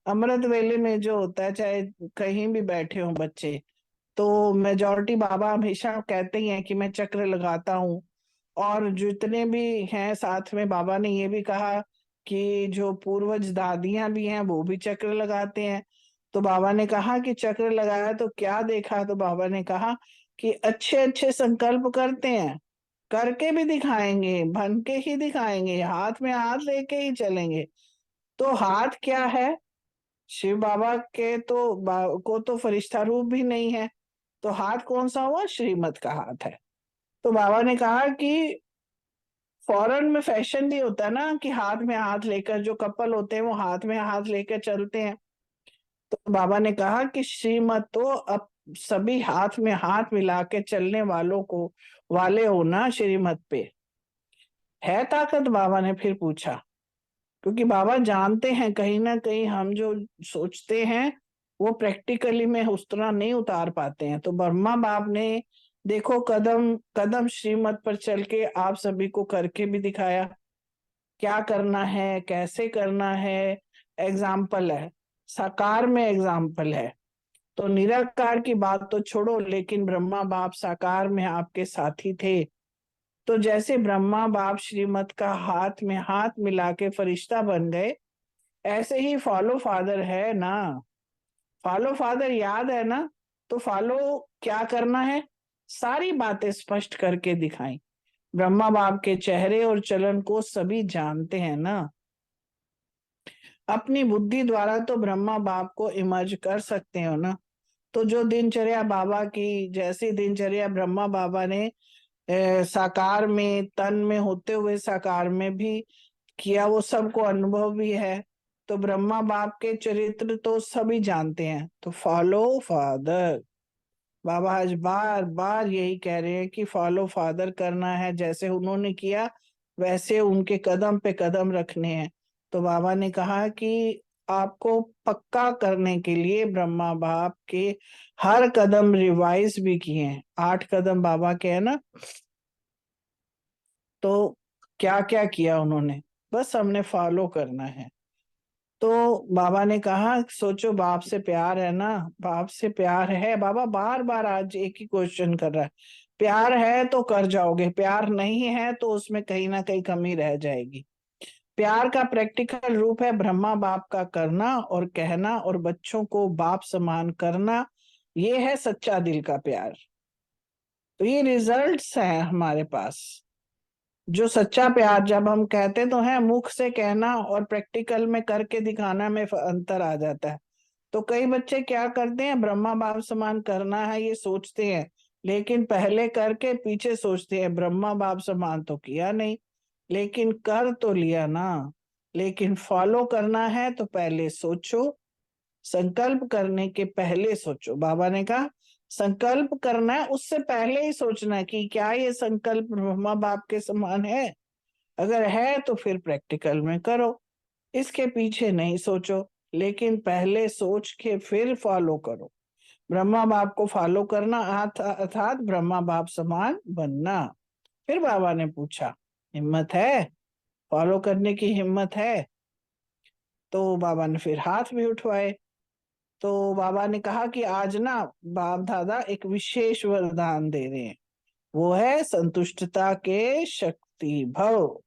अमृत वेले में जो होता है, चाहे कहीं भी बैठे हो बच्चे, तो मेजॉरिटी बाबा हमेशा कहते ही हैं कि मैं चक्र लगाता हूँ। और जितने भी हैं साथ में, बाबा ने ये भी कहा कि जो पूर्वज दादियां भी हैं वो भी चक्र लगाते हैं। तो बाबा ने कहा कि चक्र लगाया तो क्या देखा? तो बाबा ने कहा कि अच्छे अच्छे संकल्प करते हैं, करके भी दिखाएंगे, बन के ही दिखाएंगे, हाथ में हाथ लेके ही चलेंगे। तो हाथ क्या है? शिव बाबा के को तो फरिश्ता रूप भी नहीं है, तो हाथ कौन सा हुआ? श्रीमत का हाथ है। तो बाबा ने कहा कि फॉरेन में फैशन भी होता है ना कि हाथ में हाथ लेकर, जो कपल होते हैं वो हाथ में हाथ लेकर चलते हैं। तो बाबा ने कहा कि श्रीमत तो अब सभी हाथ में हाथ मिला के चलने वाले हो ना, श्रीमत पे है ताकत? बाबा ने फिर पूछा, क्योंकि बाबा जानते हैं कहीं ना कहीं हम जो सोचते हैं वो प्रैक्टिकली में उस तरह नहीं उतार पाते हैं। तो ब्रह्मा बाप ने देखो कदम कदम श्रीमत पर चल के आप सभी को करके भी दिखाया, क्या करना है, कैसे करना है, एग्जाम्पल है, साकार में एग्जाम्पल है। तो निराकार की बात तो छोड़ो, लेकिन ब्रह्मा बाप साकार में आपके साथी थे। तो जैसे ब्रह्मा बाप श्रीमत का हाथ में हाथ मिला के फरिश्ता बन गए, ऐसे ही फॉलो फादर है ना। फॉलो फादर याद है ना? तो फॉलो क्या करना है? सारी बातें स्पष्ट करके दिखाई। ब्रह्मा बाप के चेहरे और चलन को सभी जानते हैं ना। अपनी बुद्धि द्वारा तो ब्रह्मा बाप को इमर्ज कर सकते हो ना। तो जो दिनचर्या बाबा की, जैसी दिनचर्या ब्रह्मा बाबा ने साकार में, तन में होते हुए साकार में भी किया, वो सबको अनुभव भी है। तो ब्रह्मा बाप के चरित्र तो सभी जानते हैं। तो फॉलो फादर, बाबा आज बार बार यही कह रहे हैं कि फॉलो फादर करना है, जैसे उन्होंने किया वैसे उनके कदम पे कदम रखने हैं। तो बाबा ने कहा कि आपको पक्का करने के लिए ब्रह्मा बाप के हर कदम रिवाइज भी किए हैं। 8 कदम बाबा के है ना। तो क्या क्या किया उन्होंने, बस हमने फॉलो करना है। तो बाबा ने कहा सोचो, बाप से प्यार है ना, बाप से प्यार है। बाबा बार बार आज एक ही क्वेश्चन कर रहा है, प्यार है तो कर जाओगे, प्यार नहीं है तो उसमें कहीं ना कहीं कमी रह जाएगी। प्यार का प्रैक्टिकल रूप है ब्रह्मा बाप का करना और कहना और बच्चों को बाप समान करना, ये है सच्चा दिल का प्यार। तो ये रिजल्ट्स हैं हमारे पास। जो सच्चा प्यार, जब हम कहते तो हैं, मुख से कहना और प्रैक्टिकल में करके दिखाना में अंतर आ जाता है। तो कई बच्चे क्या करते हैं, ब्रह्मा बाप समान करना है ये सोचते हैं, लेकिन पहले करके पीछे सोचते हैं ब्रह्मा बाप समान तो किया नहीं, लेकिन कर तो लिया ना। लेकिन फॉलो करना है तो पहले सोचो, संकल्प करने के पहले सोचो। बाबा ने कहा संकल्प करना है उससे पहले ही सोचना है कि क्या ये संकल्प ब्रह्मा बाप के समान है। अगर है तो फिर प्रैक्टिकल में करो, इसके पीछे नहीं सोचो, लेकिन पहले सोच के फिर फॉलो करो। ब्रह्मा बाप को फॉलो करना अर्थात ब्रह्मा बाप समान बनना। फिर बाबा ने पूछा, हिम्मत है? फॉलो करने की हिम्मत है? तो बाबा ने फिर हाथ भी उठवाए। तो बाबा ने कहा कि आज ना बाप दादा एक विशेष वरदान दे रहे हैं, वो है संतुष्टता के शक्ति भव।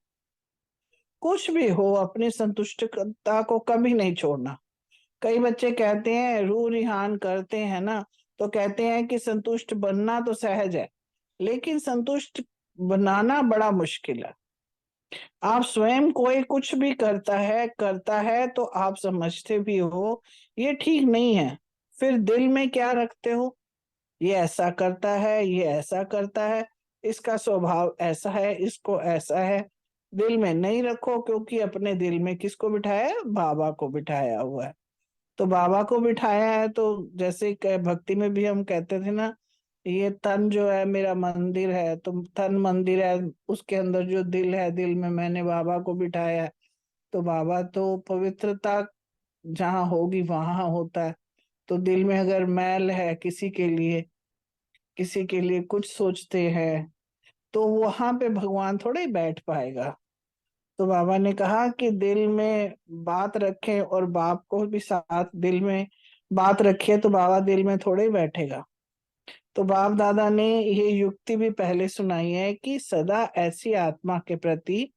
कुछ भी हो अपनी संतुष्टता को कभी नहीं छोड़ना। कई बच्चे कहते हैं, रू रिहान करते हैं ना, तो कहते हैं कि संतुष्ट बनना तो सहज है, लेकिन संतुष्ट बनाना बड़ा मुश्किल है। आप स्वयं कोई कुछ भी करता है तो आप समझते भी हो ये ठीक नहीं है, फिर दिल में क्या रखते हो, ये ऐसा करता है, ये ऐसा करता है, इसका स्वभाव ऐसा है, इसको ऐसा है। दिल में नहीं रखो, क्योंकि अपने दिल में किसको बिठाया है? बाबा को बिठाया हुआ है। तो बाबा को बिठाया है, तो जैसे भक्ति में भी हम कहते थे ना, ये तन जो है मेरा मंदिर है, तो तन मंदिर है, उसके अंदर जो दिल है, दिल में मैंने बाबा को बिठाया है। तो बाबा तो पवित्रता जहाँ होगी वहां होता है। तो दिल में अगर मैल है, किसी के लिए कुछ सोचते हैं, तो वहां पे भगवान थोड़े ही बैठ पाएगा। तो बाबा ने कहा कि दिल में बात रखें और बाप को भी साथ दिल में बात रखिए, तो बाबा दिल में थोड़े ही बैठेगा। तो बाप दादा ने ये युक्ति भी पहले सुनाई है कि सदा ऐसी आत्मा के प्रति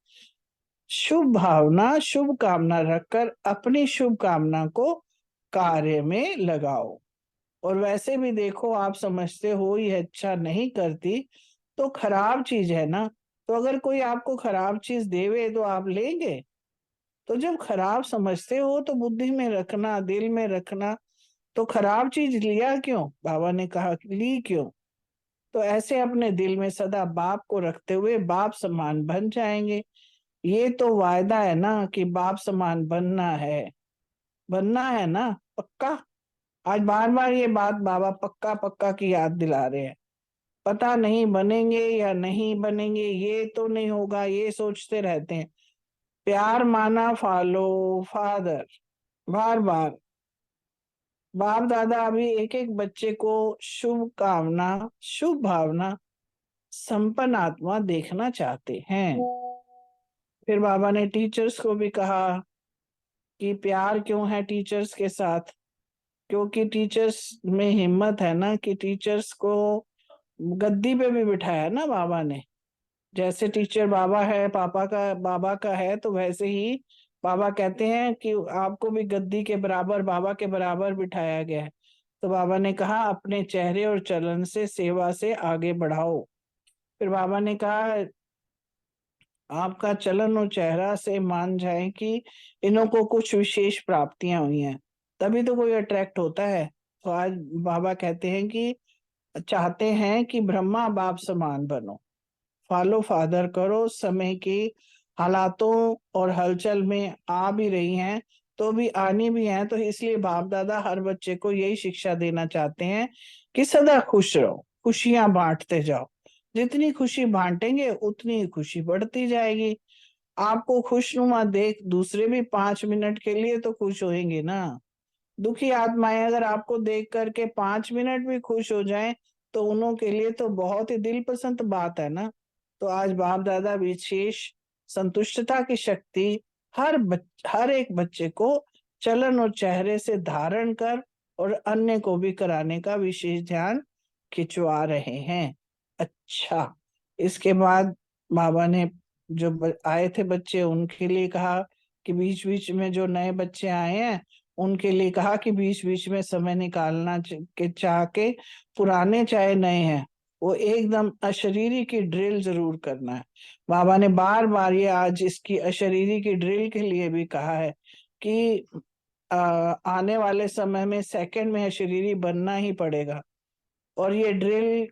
शुभ भावना, शुभ कामना रखकर अपनी शुभ कामना को कार्य में लगाओ। और वैसे भी देखो, आप समझते हो ये अच्छा नहीं करती तो खराब चीज है ना, तो अगर कोई आपको खराब चीज देवे तो आप लेंगे? तो जब खराब समझते हो तो बुद्धि में रखना, दिल में रखना, तो खराब चीज लिया क्यों? बाबा ने कहा ली क्यों? तो ऐसे अपने दिल में सदा बाप को रखते हुए बाप समान बन जाएंगे। ये तो वायदा है ना कि बाप समान बनना है ना, पक्का। आज बार बार ये बात बाबा पक्का पक्का की याद दिला रहे हैं। पता नहीं बनेंगे या नहीं बनेंगे, ये तो नहीं होगा, ये सोचते रहते हैं। प्यार माना फॉलो फादर, बार बार बाप दादा अभी एक एक बच्चे को शुभ भावना संपन्न आत्मा देखना चाहते हैं। फिर बाबा ने टीचर्स को भी कहा कि प्यार क्यों है टीचर्स के साथ, क्योंकि टीचर्स में हिम्मत है ना, कि टीचर्स को गद्दी पे भी बिठाया ना बाबा ने। जैसे टीचर बाबा है, पापा का बाबा का है, तो वैसे ही बाबा कहते हैं कि आपको भी गद्दी के बराबर, बाबा के बराबर बिठाया गया है। तो बाबा ने कहा अपने चेहरे और चलन से सेवा से आगे बढ़ाओ। फिर बाबा ने कहा आपका चलन और चेहरा से मान जाए कि इन्हों को कुछ विशेष प्राप्तियां हुई हैं, तभी तो कोई अट्रैक्ट होता है। तो आज बाबा कहते हैं कि चाहते हैं कि ब्रह्मा बाप समान बनो, फॉलो फादर करो। समय की हालातों और हलचल में आ भी रही हैं तो भी आनी भी हैं, तो इसलिए बाप दादा हर बच्चे को यही शिक्षा देना चाहते हैं कि सदा खुश रहो, खुशियां बांटते जाओ। जितनी खुशी बांटेंगे उतनी ही खुशी बढ़ती जाएगी। आपको खुशनुमा देख दूसरे भी 5 मिनट के लिए तो खुश होंगे ना। दुखी आत्माएं अगर आपको देख करके 5 मिनट भी खुश हो जाएं तो उन्हों के लिए तो बहुत ही दिल पसंद बात है ना। तो आज बाप दादा विशेष संतुष्टता की शक्ति हर एक बच्चे को चलन और चेहरे से धारण कर और अन्य को भी कराने का विशेष ध्यान खिंचवा रहे हैं। अच्छा, इसके बाद बाबा ने जो आए थे बच्चे उनके लिए कहा कि बीच बीच में जो नए बच्चे आए हैं उनके लिए कहा कि बीच बीच में समय निकालना के चाह के, पुराने चाहे नए हैं, वो एकदम अशरीरी की ड्रिल जरूर करना है। बाबा ने बार बार ये आज इसकी अशरीरी की ड्रिल के लिए भी कहा है कि आने वाले समय में सेकंड में अशरीरी बनना ही पड़ेगा। और ये ड्रिल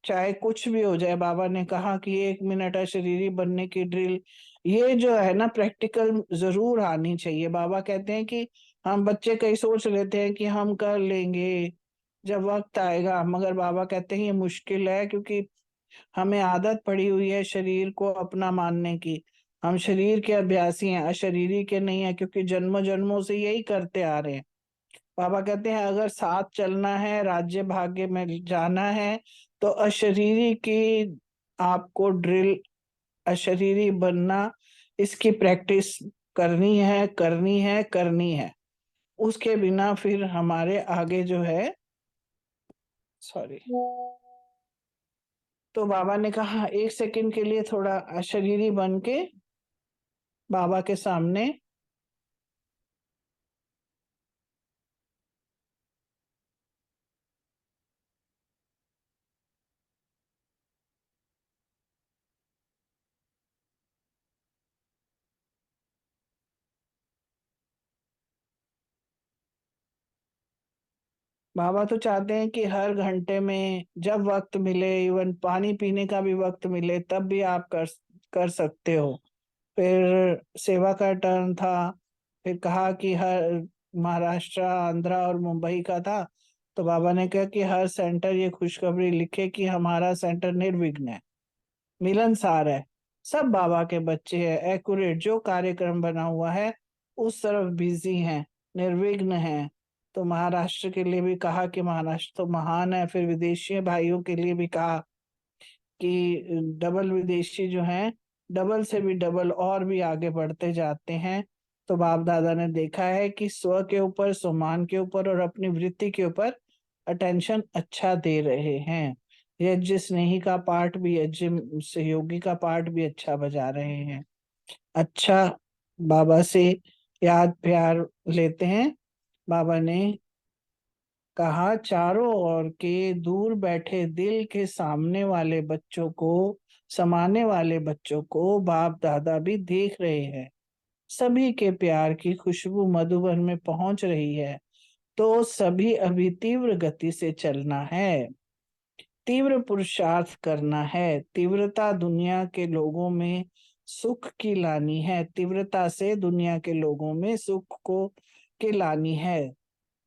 चाहे कुछ भी हो जाए, बाबा ने कहा कि 1 मिनट अशरीरी बनने की ड्रिल, ये जो है ना प्रैक्टिकल जरूर आनी चाहिए। बाबा कहते हैं कि हम बच्चे कई सोच लेते हैं कि हम कर लेंगे जब वक्त आएगा, मगर बाबा कहते हैं ये मुश्किल है, क्योंकि हमें आदत पड़ी हुई है शरीर को अपना मानने की। हम शरीर के अभ्यासी हैं, अशरीरी के नहीं है, क्योंकि जन्म जन्मों से यही करते आ रहे हैं। बाबा कहते हैं अगर साथ चलना है, राज्य भाग्य में जाना है, तो अशरीरी की आपको ड्रिल, अशरीरी बनना, इसकी प्रैक्टिस करनी है। उसके बिना फिर हमारे आगे जो है सॉरी। तो बाबा ने कहा 1 सेकंड के लिए थोड़ा अशरीरी बन के बाबा के सामने बाबा तो चाहते हैं कि हर घंटे में जब वक्त मिले, इवन पानी पीने का भी वक्त मिले, तब भी आप कर सकते हो। फिर सेवा का टर्न था। फिर कहा कि हर महाराष्ट्र, आंध्रा और मुंबई का था। तो बाबा ने कहा कि हर सेंटर ये खुशखबरी लिखे कि हमारा सेंटर निर्विघ्न है, मिलनसार है, सब बाबा के बच्चे हैं, एक्यूरेट जो कार्यक्रम बना हुआ है उस तरफ बिजी हैं, निर्विघ्न हैं। तो महाराष्ट्र के लिए भी कहा कि महाराष्ट्र तो महान है। फिर विदेशी भाइयों के लिए भी कहा कि डबल विदेशी जो हैं, डबल से भी डबल और भी आगे बढ़ते जाते हैं। तो बाप दादा ने देखा है कि स्व के ऊपर, स्वमान के ऊपर और अपनी वृत्ति के ऊपर अटेंशन अच्छा दे रहे हैं। यज्ञ स्नेही का पार्ट भी, यज्ञ सहयोगी का पार्ट भी अच्छा बजा रहे हैं। अच्छा, बाबा से याद प्यार लेते हैं। बाबा ने कहा चारों ओर के दूर बैठे दिल के सामने वाले बच्चों को, समाने वाले बच्चों को बाप दादा भी देख रहे हैं। सभी के प्यार की खुशबू मधुबन में पहुंच रही है, तो सभी अभी तीव्र गति से चलना है, तीव्र पुरुषार्थ करना है। तीव्रता दुनिया के लोगों में सुख की लानी है, तीव्रता से दुनिया के लोगों में सुख को के लानी है।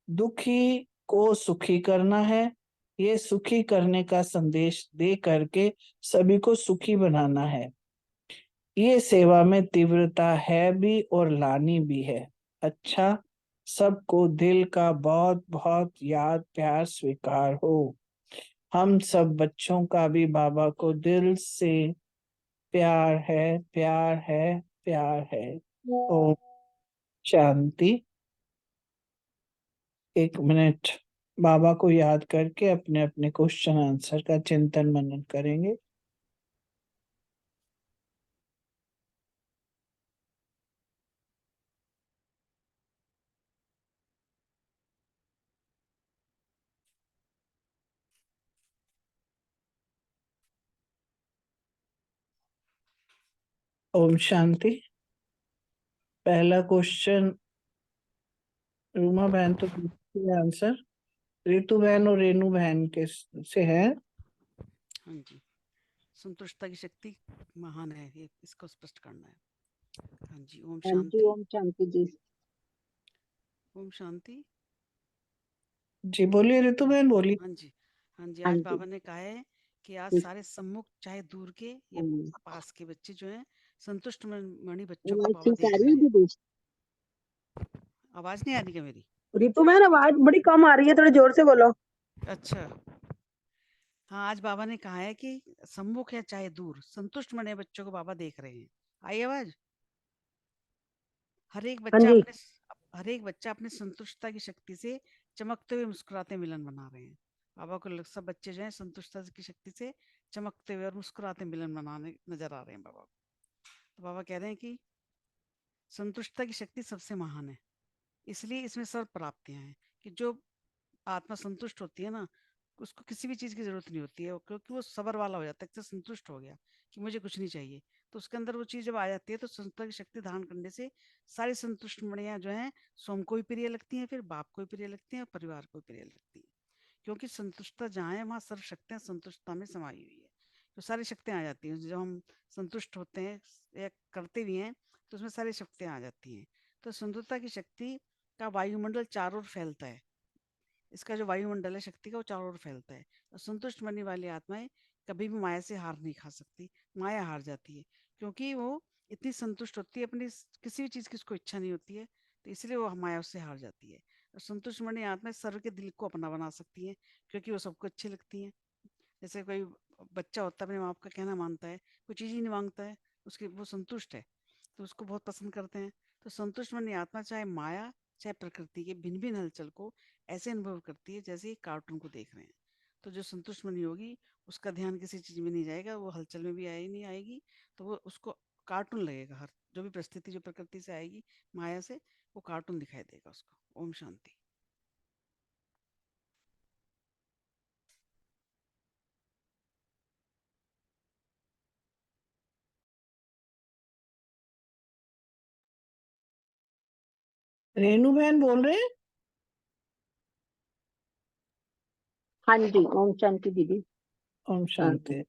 दुखी को सुखी करना है, ये सुखी करने का संदेश दे करके सभी को सुखी बनाना है। ये सेवा में तीव्रता है भी और लानी भी है। अच्छा, सबको दिल का बहुत बहुत याद प्यार स्वीकार हो। हम सब बच्चों का भी बाबा को दिल से प्यार है, प्यार है, प्यार है। ओम शांति। 1 मिनट बाबा को याद करके अपने अपने क्वेश्चन आंसर का चिंतन मनन करेंगे। ओम शांति। पहला क्वेश्चन रूमा बहन तो आंसर रितु बहन और रेनू बहन के से है। हाँ जी, संतुष्टता की शक्ति महान है, ये इसको स्पष्ट करना है। हाँ जी, ओम हाँ जी, शांति। ओम शांति जी। ओम शांति। जी बोलिए रितु बहन, बोलिए। हाँ जी, हाँ जी, हाँ आज जी। बाबा ने कहा है कि आज ठीक। सारे सम्मुख चाहे दूर के या हम्म। पास के बच्चे जो हैं संतुष्ट मणि बच्चों को आवाज बाबा ठीक आ देख रही रहे है हैं। दीदी? आवाज नहीं आ रही क्या मेरी? रितु मैम आवाज बड़ी कम आ रही है, थोड़ा जोर से बोलो। अच्छा, हाँ, आज बाबा ने कहा है कि सम्मुख या चाहे दूर संतुष्ट मणि बच्चों को बाबा देख रहे हैं। आई आवाज? हर एक हाँ बच्चा जी। अपने हर एक बच्चा अपनी संतुष्टता की शक्ति से चमकते हुए मुस्कुराते मिलन बना रहे हैं। बाबा को सब बच्चे जो हैं संतुष्टता की शक्ति से चमकते हुए और मुस्कुराते मिलन बनाने नजर आ रहे हैं बाबा को। तो बाबा कह रहे हैं कि संतुष्टता की शक्ति सबसे महान है, इसलिए इसमें सर्व प्राप्तियां हैं कि जो आत्मा संतुष्ट होती है ना, उसको किसी भी चीज की जरूरत नहीं होती है, क्योंकि वो सबर वाला हो जाता है, कि संतुष्ट हो गया कि मुझे कुछ नहीं चाहिए। तो उसके अंदर वो चीज जब आ जाती है तो संतुष्टता की शक्ति धारण करने से सारी संतुष्ट मणियां जो हैं स्वयं को भी प्रिय लगती हैं, फिर बाप को भी प्रिय लगती हैं और परिवार को भी प्रिय लगती हैं। क्योंकि संतुष्टता जहाँ है वहाँ सर्व शक्तियाँ संतुष्टता में समाई हुई है, तो सारी शक्तियाँ आ जाती हैं। जब हम संतुष्ट होते हैं या करते भी हैं तो उसमें सारी शक्तियाँ आ जाती हैं। तो संतुष्टता की शक्ति का वायुमंडल चारों ओर फैलता है, इसका जो वायुमंडल है शक्ति का वो चारों ओर फैलता है। और संतुष्ट मनी वाली आत्माएं कभी भी माया से हार नहीं खा सकती, माया हार जाती है, क्योंकि वो इतनी संतुष्ट होती है, अपनी किसी भी चीज की उसको इच्छा नहीं होती है, तो इसलिए वो माया उससे हार जाती है। और संतुष्ट मनी आत्माएं सर्व के दिल को अपना बना सकती हैं, क्योंकि वो सबको अच्छी लगती हैं। जैसे कोई बच्चा होता है अपने माँ बाप का कहना मानता है, कोई चीज ही नहीं मांगता है, उसके वो संतुष्ट है, तो उसको बहुत पसंद करते हैं। तो संतुष्ट मनी आत्मा चाहे माया चाहे प्रकृति के भिन्न भिन्न हलचल को ऐसे अनुभव करती है जैसे एक कार्टून को देख रहे हैं। तो जो संतुष्ट मनी होगी उसका ध्यान किसी चीज में नहीं जाएगा, वो हलचल में भी आई नहीं आएगी, तो वो उसको कार्टून लगेगा। हर जो भी परिस्थिति जो प्रकृति से आएगी माया से, वो कार्टून दिखाई देगा उसको। ओम शांति। रेनू बहन बोल रहे हैं। हाँ जी, ओम शांति दीदी। ओम शांति।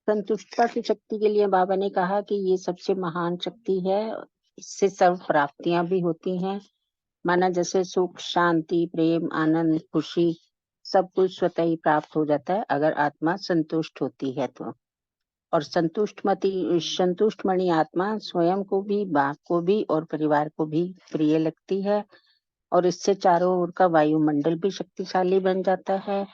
संतुष्टता की शक्ति के लिए बाबा ने कहा कि ये सबसे महान शक्ति है, इससे सर्व प्राप्तियां भी होती हैं। माना जैसे सुख, शांति, प्रेम, आनंद, खुशी सब कुछ स्वतः ही प्राप्त हो जाता है अगर आत्मा संतुष्ट होती है तो। और संतुष्ट मणि आत्मा स्वयं को भी, बाप को भी और परिवार को भी प्रिय लगती है, और इससे चारों ओर का वायुमंडल भी शक्तिशाली बन जाता है।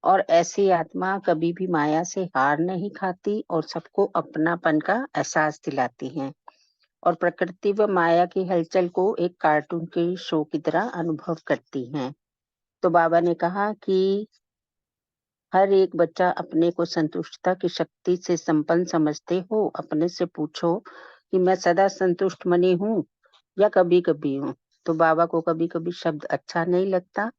और ऐसी आत्मा कभी भी माया से हार नहीं खाती और सबको अपनापन का एहसास दिलाती है, और प्रकृति व माया की हलचल को एक कार्टून के शो की तरह अनुभव करती हैं। तो बाबा ने कहा कि हर एक बच्चा अपने को संतुष्टता की शक्ति से संपन्न समझते हो। अपने से पूछो कि मैं सदा संतुष्ट मनी हूँ या कभी कभी हूँ। तो बाबा को कभी कभी शब्द अच्छा नहीं लगता,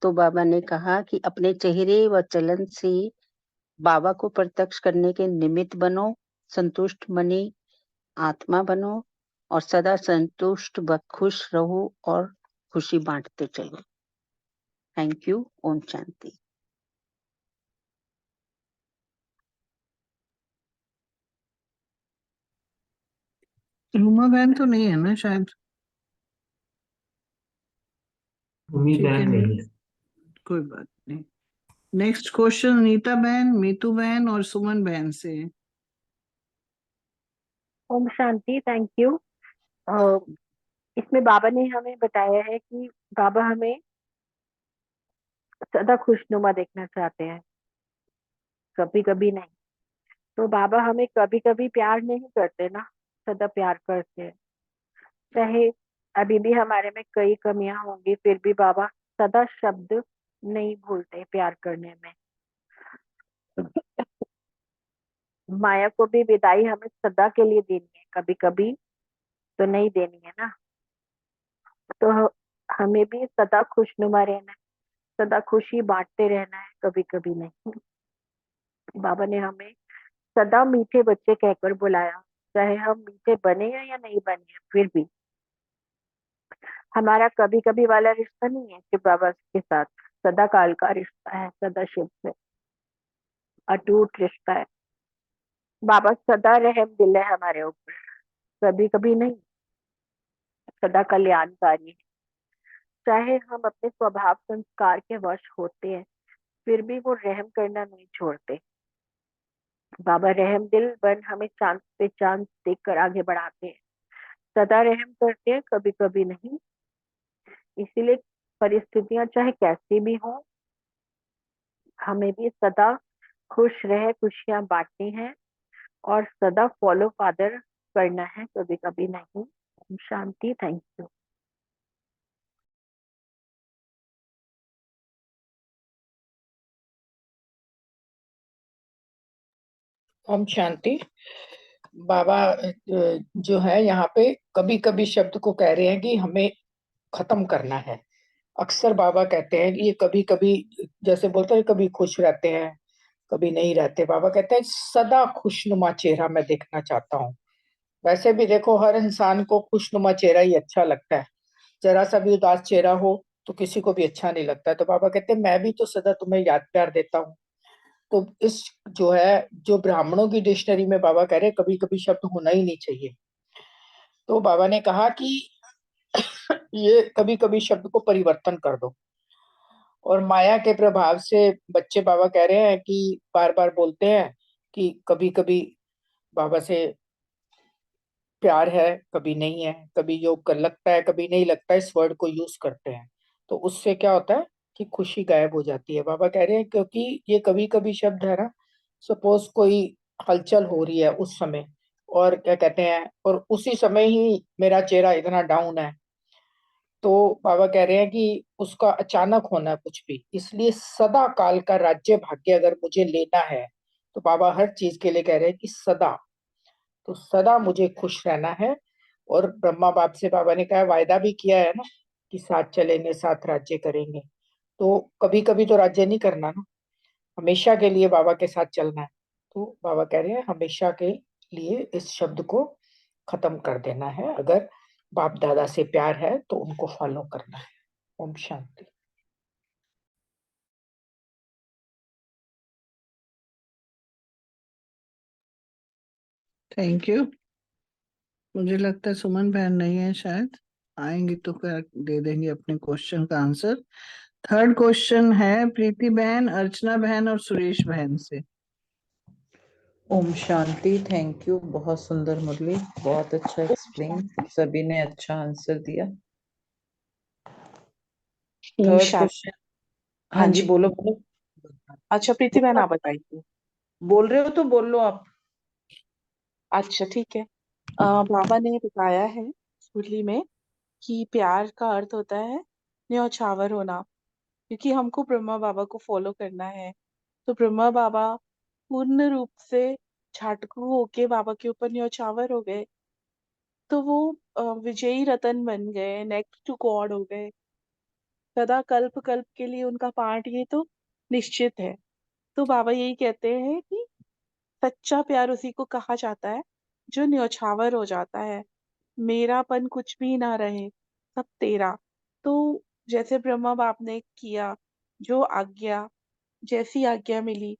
तो बाबा ने कहा कि अपने चेहरे व चलन से बाबा को प्रत्यक्ष करने के निमित्त बनो, संतुष्ट मनी आत्मा बनो, और सदा संतुष्ट व खुश रहो और खुशी बांटते चलो। Thank you. ओम शांति। रूमा बहन तो नहीं है ना शायद। उम्मीद ठीक है, है नहीं है। कोई बात नहीं। नेक्स्ट क्वेश्चन नीता बहन, मीतू बहन और सुमन बहन से है। ओम शांति। Thank you. इसमें बाबा ने हमें बताया है कि बाबा हमें सदा खुशनुमा देखना चाहते हैं, कभी कभी नहीं। तो बाबा हमें कभी कभी प्यार नहीं करते ना, सदा प्यार करते हैं। चाहे अभी भी हमारे में कई कमियां होंगी, फिर भी बाबा सदा शब्द नहीं भूलते प्यार करने में। माया को भी विदाई हमें सदा के लिए देनी है, कभी कभी तो नहीं देनी है ना। तो हमें भी सदा खुशनुमा रहना है, सदा खुशी बांटते रहना है, कभी कभी नहीं। बाबा ने हमें सदा मीठे बच्चे कहकर बुलाया, चाहे हम मीठे बने या नहीं बने, फिर भी हमारा कभी कभी वाला रिश्ता नहीं है कि बाबा के साथ सदा काल का रिश्ता है, सदा शिव से अटूट रिश्ता है। बाबा सदा रहम दिल है हमारे ऊपर, कभी कभी नहीं, सदा कल्याणकारी है। चाहे हम अपने स्वभाव संस्कार के वश होते हैं, फिर भी वो रहम करना नहीं छोड़ते। बाबा रहम दिल बन हमें चांद पे चांद देखकर आगे बढ़ाते हैं, सदा रहम करते हैं, कभी कभी नहीं। इसीलिए परिस्थितियां चाहे कैसी भी हो, हमें भी सदा खुश रहे, खुशियां बांटनी है और सदा फॉलो फादर करना है, कभी कभी नहीं। ओम शांति। Thank you. ओम शांति। बाबा जो है यहाँ पे कभी कभी शब्द को कह रहे हैं कि हमें खत्म करना है। अक्सर बाबा कहते हैं कि ये कभी कभी, जैसे बोलते हैं कभी खुश रहते हैं कभी नहीं रहते। बाबा कहते हैं सदा खुशनुमा चेहरा मैं देखना चाहता हूँ। वैसे भी देखो हर इंसान को खुशनुमा चेहरा ही अच्छा लगता है, जरा सा भी उदास चेहरा हो तो किसी को भी अच्छा नहीं लगता है। तो बाबा कहते हैं मैं भी तो सदा तुम्हें याद प्यार देता हूँ। तो इस जो है, जो ब्राह्मणों की डिक्शनरी में बाबा कह रहे हैं कभी कभी शब्द होना ही नहीं चाहिए। तो बाबा ने कहा कि ये कभी कभी शब्द को परिवर्तन कर दो। और माया के प्रभाव से बच्चे, बाबा कह रहे हैं कि बार बार बोलते हैं कि कभी कभी बाबा से प्यार है कभी नहीं है, कभी योग कर लगता है कभी नहीं लगता, इस वर्ड को यूज करते हैं। तो उससे क्या होता है कि खुशी गायब हो जाती है। बाबा कह रहे हैं क्योंकि ये कभी कभी शब्द है ना, सपोज कोई हलचल हो रही है उस समय, और क्या कहते हैं, और उसी समय ही मेरा चेहरा इतना डाउन है, तो बाबा कह रहे हैं कि उसका अचानक होना कुछ भी, इसलिए सदा काल का राज्य भाग्य अगर मुझे लेना है तो बाबा हर चीज के लिए कह रहे हैं कि सदा, तो सदा मुझे खुश रहना है। और ब्रह्मा बाप से बाबा ने कहा, वायदा भी किया है ना कि साथ चलेंगे साथ राज्य करेंगे। तो कभी कभी तो राज्य नहीं करना ना, हमेशा के लिए बाबा के साथ चलना है। तो बाबा कह रहे हैं हमेशा के लिए इस शब्द को खत्म कर देना है। अगर बाप दादा से प्यार है तो उनको फॉलो करना है। ओम शांति। Thank you. मुझे लगता है सुमन बहन नहीं है शायद, आएंगी तो फिर दे देंगे अपने क्वेश्चन का आंसर। थर्ड क्वेश्चन है प्रीति बहन, अर्चना बहन और सुरेश बहन से। ओम शांति। थैंक यू, बहुत सुंदर मुरली, बहुत अच्छा एक्सप्लेन, सभी ने अच्छा आंसर दिया। ओम थर्ड शांति। क्वेश्चन। हाँ हाँ जी, जी। बोलो बोलो। अच्छा प्रीति बहन आप बताइए। बोल रहे हो तो बोल लो आप। अच्छा ठीक है। बाबा ने बताया है मुरली में कि प्यार का अर्थ होता है न्यौछावर होना, क्योंकि हमको ब्रह्मा बाबा को फॉलो करना है। तो ब्रह्मा बाबा पूर्ण रूप से झाटकू होके बाबा के ऊपर न्यौछावर हो गए, तो वो विजयी रतन बन गए, नेक्स्ट टू गॉड हो गए। सदा कल्प कल्प के लिए उनका पाठ ये तो निश्चित है। तो बाबा यही कहते हैं कि सच्चा प्यार उसी को कहा जाता है जो न्यौछावर हो जाता है, मेरापन कुछ भी ना रहे, सब तेरा। तो जैसे ब्रह्मा बाप ने किया, जो आज्ञा, जैसी आज्ञा मिली,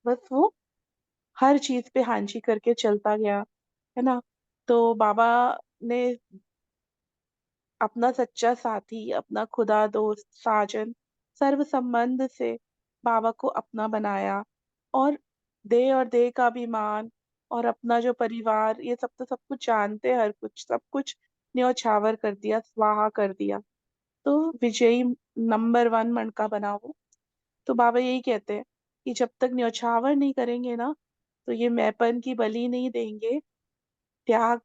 बस वो हर चीज पे हाँ जी करके चलता गया, है ना। तो बाबा ने अपना सच्चा साथी, अपना खुदा दोस्त, साजन, सर्व संबंध से बाबा को अपना बनाया, और देह और देह का अभिमान और अपना जो परिवार, ये सब तो सब कुछ जानते हैं, हर कुछ सब कुछ न्यौछावर कर दिया, स्वाहा कर दिया। तो विजयी नंबर 1 मणका बना वो। तो बाबा यही कहते हैं कि जब तक न्यौछावर नहीं करेंगे ना, तो ये मैंपन की बलि नहीं देंगे, त्याग,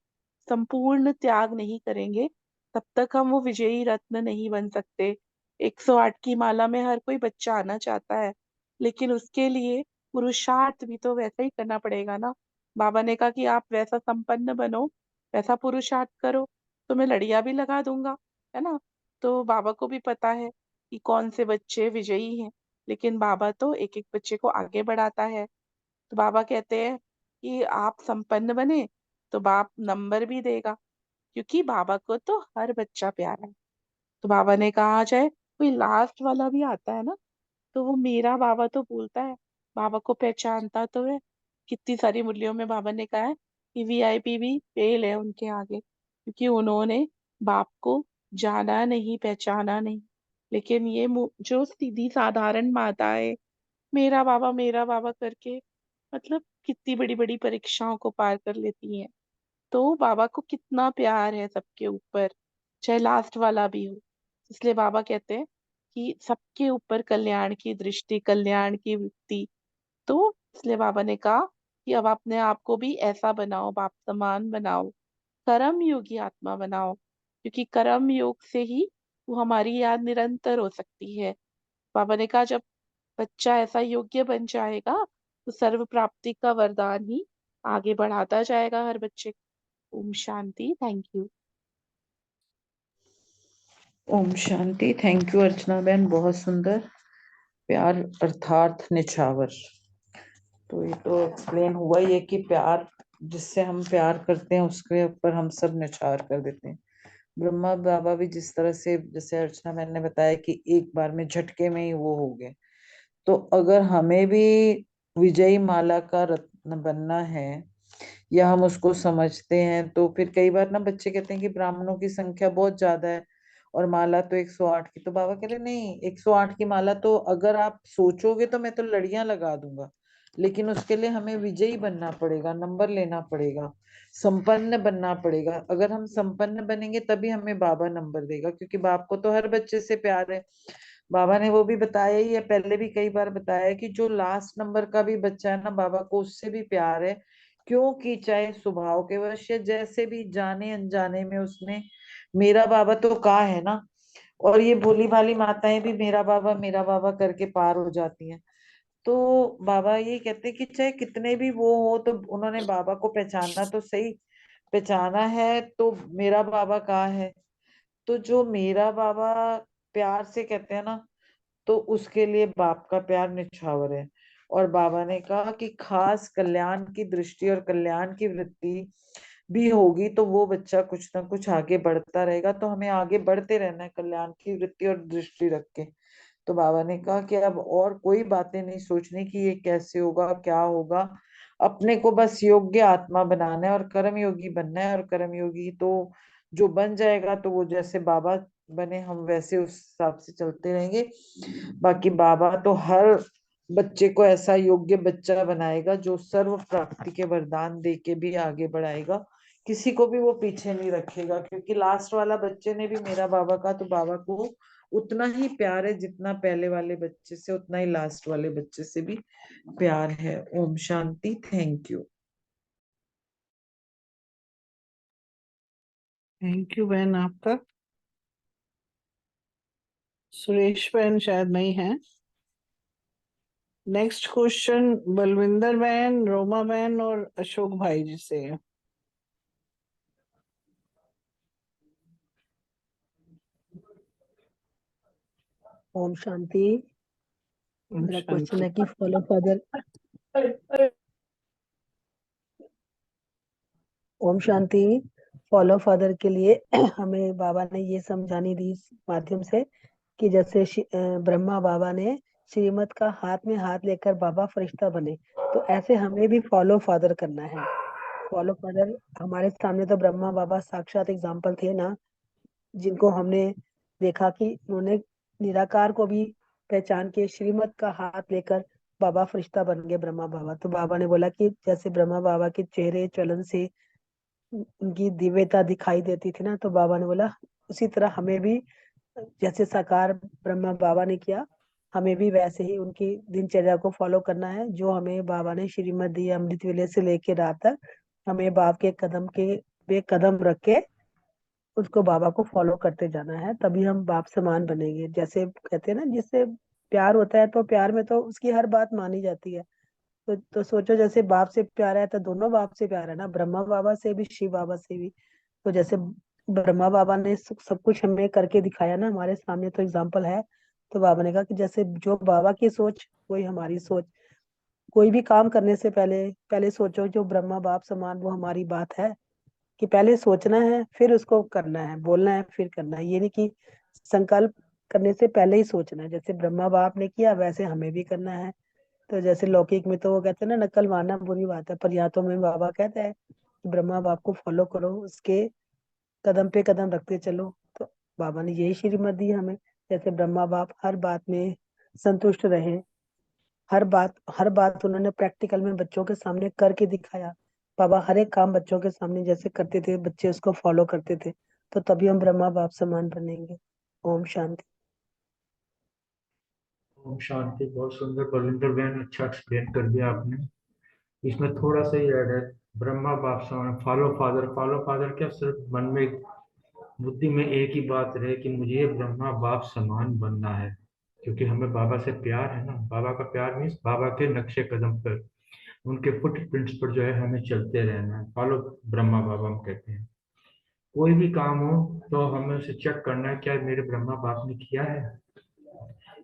संपूर्ण त्याग नहीं करेंगे, तब तक हम वो विजयी रत्न नहीं बन सकते। 108 की माला में हर कोई बच्चा आना चाहता है, लेकिन उसके लिए पुरुषार्थ भी तो वैसा ही करना पड़ेगा ना। बाबा ने कहा कि आप वैसा संपन्न बनो, वैसा पुरुषार्थ करो, तो मैं लड़ियां भी लगा दूंगा, है ना। तो बाबा को भी पता है कि कौन से बच्चे विजयी हैं, लेकिन बाबा तो एक एक बच्चे को आगे बढ़ाता है। तो बाबा कहते हैं कि आप संपन्न बने तो बाप नंबर भी देगा, क्योंकि बाबा को तो हर बच्चा प्यारा है। तो बाबा ने कहा चाहे कोई लास्ट वाला भी आता है ना, तो वो मेरा बाबा तो बोलता है, बाबा को पहचानता तो है। कितनी सारी मुरलियों में बाबा ने कहा है कि वीआईपी भी फेल है उनके आगे, क्योंकि उन्होंने बाप को जाना नहीं, पहचाना नहीं। लेकिन ये जो सीधी साधारण माताएं मेरा बाबा करके, मतलब कितनी बड़ी बड़ी परीक्षाओं को पार कर लेती हैं। तो बाबा को कितना प्यार है सबके ऊपर, चाहे लास्ट वाला भी हो। इसलिए बाबा कहते हैं कि सबके ऊपर कल्याण की दृष्टि, कल्याण की वृत्ति। तो इसलिए बाबा ने कहा कि अब अपने आप को भी ऐसा बनाओ, बाप समान बनाओ, कर्म योगी आत्मा बनाओ, क्योंकि कर्म योग से ही वो हमारी याद निरंतर हो सकती है। बाबा ने कहा जब बच्चा ऐसा योग्य बन जाएगा, तो सर्व प्राप्ति का वरदान ही आगे बढ़ाता जाएगा हर बच्चे को। ओम शांति। Thank you. ओम शांति। थैंक यू अर्चना बहन, बहुत सुंदर। प्यार अर्थात निछावर। तो ये तो एक्सप्लेन हुआ ही है कि प्यार, जिससे हम प्यार करते हैं उसके ऊपर हम सब निछावर कर देते हैं। ब्रह्मा बाबा भी जिस तरह से, जैसे अर्चना बहन ने बताया कि एक बार में झटके में ही वो हो गए, तो अगर हमें भी विजयी माला का रत्न बनना है या हम उसको समझते हैं, तो फिर कई बार ना बच्चे कहते हैं कि ब्राह्मणों की संख्या बहुत ज्यादा है और माला तो 108 की। तो बाबा कह रहे नहीं, 108 की माला तो अगर आप सोचोगे तो मैं तो लड़ियां लगा दूंगा, लेकिन उसके लिए हमें विजयी बनना पड़ेगा, नंबर लेना पड़ेगा, संपन्न बनना पड़ेगा। अगर हम संपन्न बनेंगे तभी हमें बाबा नंबर देगा, क्योंकि बाप को तो हर बच्चे से प्यार है। बाबा ने वो भी बताया ही है, पहले भी कई बार बताया है कि जो लास्ट नंबर का भी बच्चा है ना, बाबा को उससे भी प्यार है। क्योंकि चाहे स्वभाव के वश या जैसे भी जाने अनजाने में उसने मेरा बाबा तो कहा है ना। और ये भोली भाली माताएं भी मेरा बाबा करके पार हो जाती हैं। तो बाबा ये कहते हैं कि चाहे कितने भी वो हो, तो उन्होंने बाबा को पहचाना तो सही, पहचाना है तो मेरा बाबा कहा है। तो जो मेरा बाबा प्यार से कहते हैं ना, तो उसके लिए बाप का प्यार निछावर है। और बाबा ने कहा कि खास कल्याण की दृष्टि और कल्याण की वृत्ति भी होगी, तो वो बच्चा कुछ ना कुछ आगे बढ़ता रहेगा। तो हमें आगे बढ़ते रहना है कल्याण की वृत्ति और दृष्टि रख के। तो बाबा ने कहा कि अब और कोई बातें नहीं सोचने की, ये कैसे होगा, क्या होगा। अपने को बस योग्य आत्मा बनाना है और कर्म योगी बनना है। और कर्म योगी तो जो बन जाएगा, तो वो जैसे बाबा बने, हम वैसे उस हिसाब से चलते रहेंगे। बाकी बाबा तो हर बच्चे को ऐसा योग्य बच्चा बनाएगा जो सर्व प्राप्ति के वरदान दे के भी आगे बढ़ाएगा, किसी को भी वो पीछे नहीं रखेगा। क्योंकि लास्ट वाला बच्चे ने भी मेरा बाबा का, तो बाबा को उतना ही प्यार है जितना पहले वाले बच्चे से, उतना ही लास्ट वाले बच्चे से भी प्यार है। ओम शांति। Thank you. थैंक यू बहन आपका। सुरेश बहन शायद नहीं है। नेक्स्ट क्वेश्चन बलविंदर बहन, रोमा बहन और अशोक भाई जी से है। ओम शांति। ओम मेरा क्वेश्चन शांति। है कि follow father, Om Shanti, follow father के लिए हमें बाबा ने ये समझानी दी इस माध्यम से कि जैसे ब्रह्मा बाबा ने श्रीमत का हाथ में हाथ लेकर बाबा फरिश्ता बने, तो ऐसे हमें भी फॉलो फादर करना है। फॉलो फादर हमारे सामने तो ब्रह्मा बाबा साक्षात एग्जाम्पल थे ना, जिनको हमने देखा कि उन्होंने निराकार को भी पहचान के श्रीमत का हाथ लेकर बाबा फरिश्ता बन गए ब्रह्मा बाबा। तो बाबा ने बोला कि जैसे ब्रह्मा बाबा के चेहरे चलन से उनकी दिव्यता दिखाई देती थी ना, तो बाबा ने बोला उसी तरह हमें भी जैसे साकार ब्रह्मा बाबा ने किया, हमें भी वैसे ही उनकी दिनचर्या को फॉलो करना है। जो हमें बाबा ने श्रीमत दी अमृत वेले से लेके रात तक, हमें बाप के कदम के पे कदम रख के उसको बाबा को फॉलो करते जाना है, तभी हम बाप समान बनेंगे। जैसे कहते हैं ना, जिससे प्यार होता है तो प्यार में तो उसकी हर बात मानी जाती है। तो सोचो जैसे बाप से प्यार है तो दोनों बाप से प्यार है ना, ब्रह्मा बाबा से भी शिव बाबा से भी। तो जैसे ब्रह्मा बाबा ने सब कुछ हमें करके दिखाया ना हमारे सामने, तो एग्जाम्पल है। तो बाबा ने कहा कि जैसे जो बाबा की सोच वही हमारी सोच। कोई भी काम करने से पहले पहले सोचो जो ब्रह्मा बाप समान वो हमारी बात है, कि पहले सोचना है फिर उसको करना है, बोलना है फिर करना है। ये नहीं कि संकल्प करने से पहले ही सोचना है। जैसे ब्रह्मा बाप ने किया वैसे हमें भी करना है। तो जैसे लौकिक में तो वो कहते हैं ना, नकल मारना बुरी बात है, पर यहाँ तो में बाबा कहता है कि ब्रह्मा बाप को फॉलो करो, उसके कदम पे कदम रखते चलो। तो बाबा ने यही श्रीमत दी हमें, जैसे ब्रह्मा बाप हर बात में संतुष्ट रहे। हर बात उन्होंने प्रैक्टिकल में बच्चों के सामने करके दिखाया। बाबा हर एक काम बच्चों के सामने जैसे करते थे, बच्चे उसको फॉलो करते थे, तो तभी हम ब्रह्मा बाप समान बनेंगे। ओम शांति। ओम शांति। बहुत सुंदर बलिंदर बहन, अच्छा एक्सप्लेन कर दिया आपने। इसमें थोड़ा सा ही ऐड है, ब्रह्मा बाप समान, फॉलो फादर। फॉलो फादर क्या, सिर्फ मन में बुद्धि में एक ही बात रहे कि मुझे ब्रह्मा बाप समान बनना है, क्योंकि हमें बाबा से प्यार है ना। बाबा का प्यार मीन्स बाबा के नक्शे कदम पर, उनके फुट प्रिंट्स पर जो है हमें चलते रहना है। फॉलो ब्रह्मा बाबा हम कहते हैं। कोई भी काम हो तो हमें उसे चेक करना है, क्या मेरे ब्रह्मा बाप ने किया है।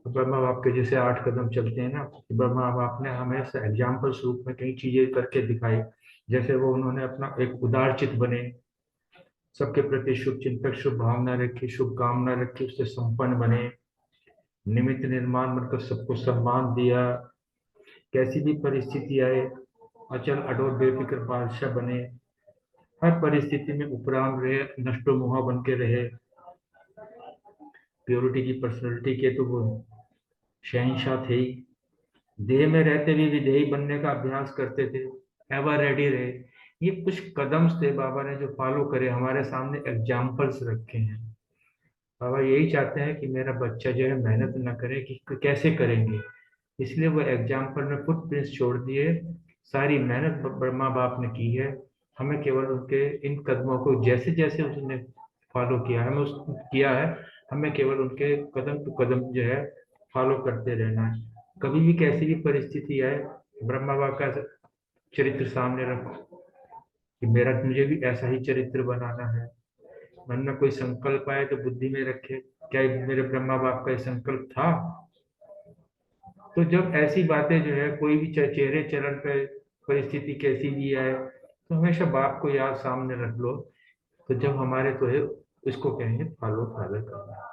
तो ब्रह्मा बाप के जैसे 8 कदम चलते हैं ना, ब्रह्मा बाप ने हमें एग्जाम्पल स्वरूप में कई चीजें करके दिखाई। जैसे वो उन्होंने अपना एक उदार चित्त बने, सबके प्रति शुभ चिंतक, शुभ भावना रखी, शुभ कामना रखी, उससे संपन्न बने, निमित्त निर्माण बनकर सबको सम्मान दिया। कैसी भी परिस्थिति आए अचल अडोल बेफिक्र बादशाह बने, हर परिस्थिति में उपराम रहे, नष्टो मुहा बन के रहे। प्योरिटी की पर्सनैलिटी के तो वो शहंशाह थे ही। देह में रहते भी विदेही बनने का अभ्यास करते थे, एवर रेडी रहे। ये कुछ कदम थे बाबा ने जो फॉलो करे, हमारे सामने एग्जाम्पल्स रखे हैं। बाबा यही चाहते हैं कि मेरा बच्चा जो है मेहनत न करे, कि कैसे करेंगे, इसलिए वो एग्जाम्पल में फुटप्रिंट्स छोड़ दिए। सारी मेहनत ब्रह्मा बाप ने की है, हमें केवल उनके इन कदमों को जैसे जैसे उसने फॉलो किया है, हमें उस किया है, हमें केवल उनके कदम टू कदम जो है फॉलो करते रहना है। कभी भी कैसी भी परिस्थिति आए, ब्रह्मा बाप का चरित्र सामने रखो कि मुझे भी ऐसा ही चरित्र बनाना है। मन में कोई संकल्प आए तो बुद्धि में रखे, क्या मेरे ब्रह्मा बाप का ये संकल्प था। तो जब ऐसी बातें जो है, कोई भी चेहरे चरण पे परिस्थिति कैसी भी आए, तो हमेशा बाप को याद सामने रख लो। तो जब हमारे तो है, इसको कहेंगे फॉलो फादर करना।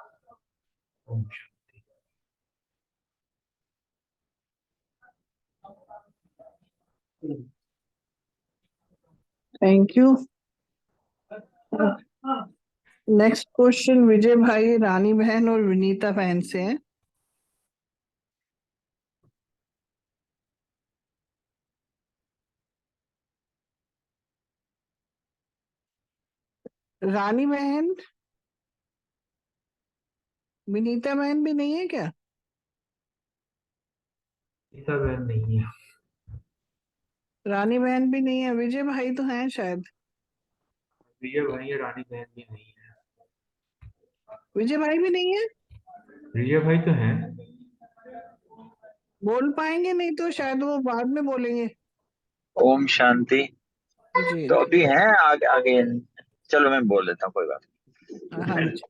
ओम शांति। Thank you. Next question Vijay भाई, रानी बहन और विनीता बहन से है। रानी बहन, विनीता बहन भी नहीं है क्या? गीता बहन नहीं है। रानी बहन भी नहीं है, विजय भाई तो हैं शायद। विजय भाई है, रानी बहन भी नहीं है। विजय भाई भी नहीं है, विजय भाई तो हैं। बोल पाएंगे नहीं तो शायद वो बाद में बोलेंगे। ओम शांति। जी तो जी। अभी हैं आगे आगे, चलो मैं बोल देता हूँ, कोई बात हाँ नहीं। जी।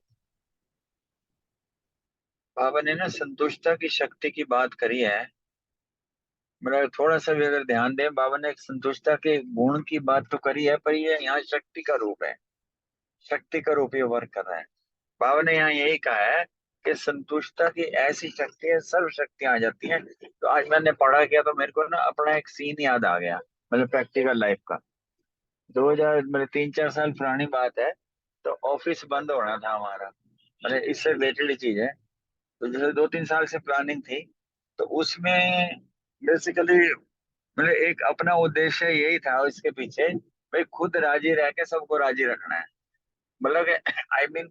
बाबा ने ना संतुष्टता की शक्ति की बात करी है। मतलब थोड़ा सा भी अगर ध्यान दें, बाबा ने एक संतुष्टता के गुण की बात तो करी है, पर ये यहाँ शक्ति का रूप है। शक्ति का रूप ये वर्क कर रहा है। बाबा ने यहाँ यही कहा है कि संतुष्टता की ऐसी शक्ति है, सर्व शक्तियां आ जाती हैं। तो आज मैंने पढ़ा किया तो मेरे को ना अपना एक सीन याद आ गया, मतलब प्रैक्टिकल लाइफ का। 2000 मतलब 3-4 साल पुरानी बात है। तो ऑफिस बंद होना था हमारा, मतलब इससे रिलेटेड चीज है। तो जैसे 2-3 साल से प्लानिंग थी, तो उसमें बेसिकली मतलब एक अपना उद्देश्य यही था इसके पीछे, भाई खुद राजी रह के सबको राजी रखना है। मतलब आई मीन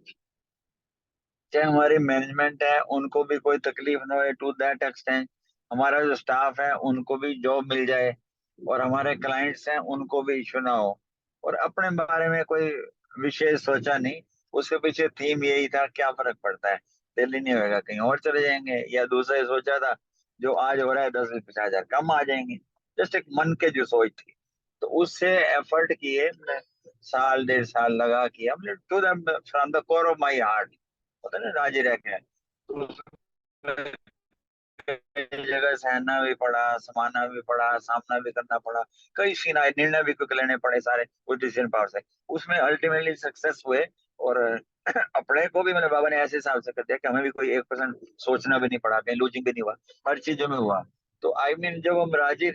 चाहे हमारी मैनेजमेंट है उनको भी कोई तकलीफ ना हो, टू दैट एक्सटेंट हमारा जो स्टाफ है उनको भी जॉब मिल जाए, और हमारे क्लाइंट्स हैं उनको भी इशू ना हो। और अपने बारे में कोई विशेष सोचा नहीं, उसके पीछे थीम यही था क्या फर्क पड़ता है, दिल्ली नहीं होगा कहीं और चले जाएंगे, या दूसरा ये सोचा था जो आज हो रहा है 10-50 हजार कम आ जाएंगे। जस्ट एक मन के जो सोच थी, तो उससे एफर्ट किए, साल 1.5 साल लगा किया, मतलब to the from the core of my heart, पता ना राजी रह के। तो उसमें कई जगह सहना भी पड़ा, समाना भी पड़ा, सामना भी करना पड़ा, कई सीना निर्णय भी कुछ लेने पड़े सारे उस डिसीजन पावर से। उसमें अल्टीमेटली सक्सेस हुए। और अपने को भी मैंने बाबा ने ऐसे हिसाब से कर दिया कि हमें भी कोई 1% सोचना भी नहीं पड़ा, कहीं लूजिंग भी नहीं हुआ, हर चीजों में हुआ। तो आई मीन जब हम राजी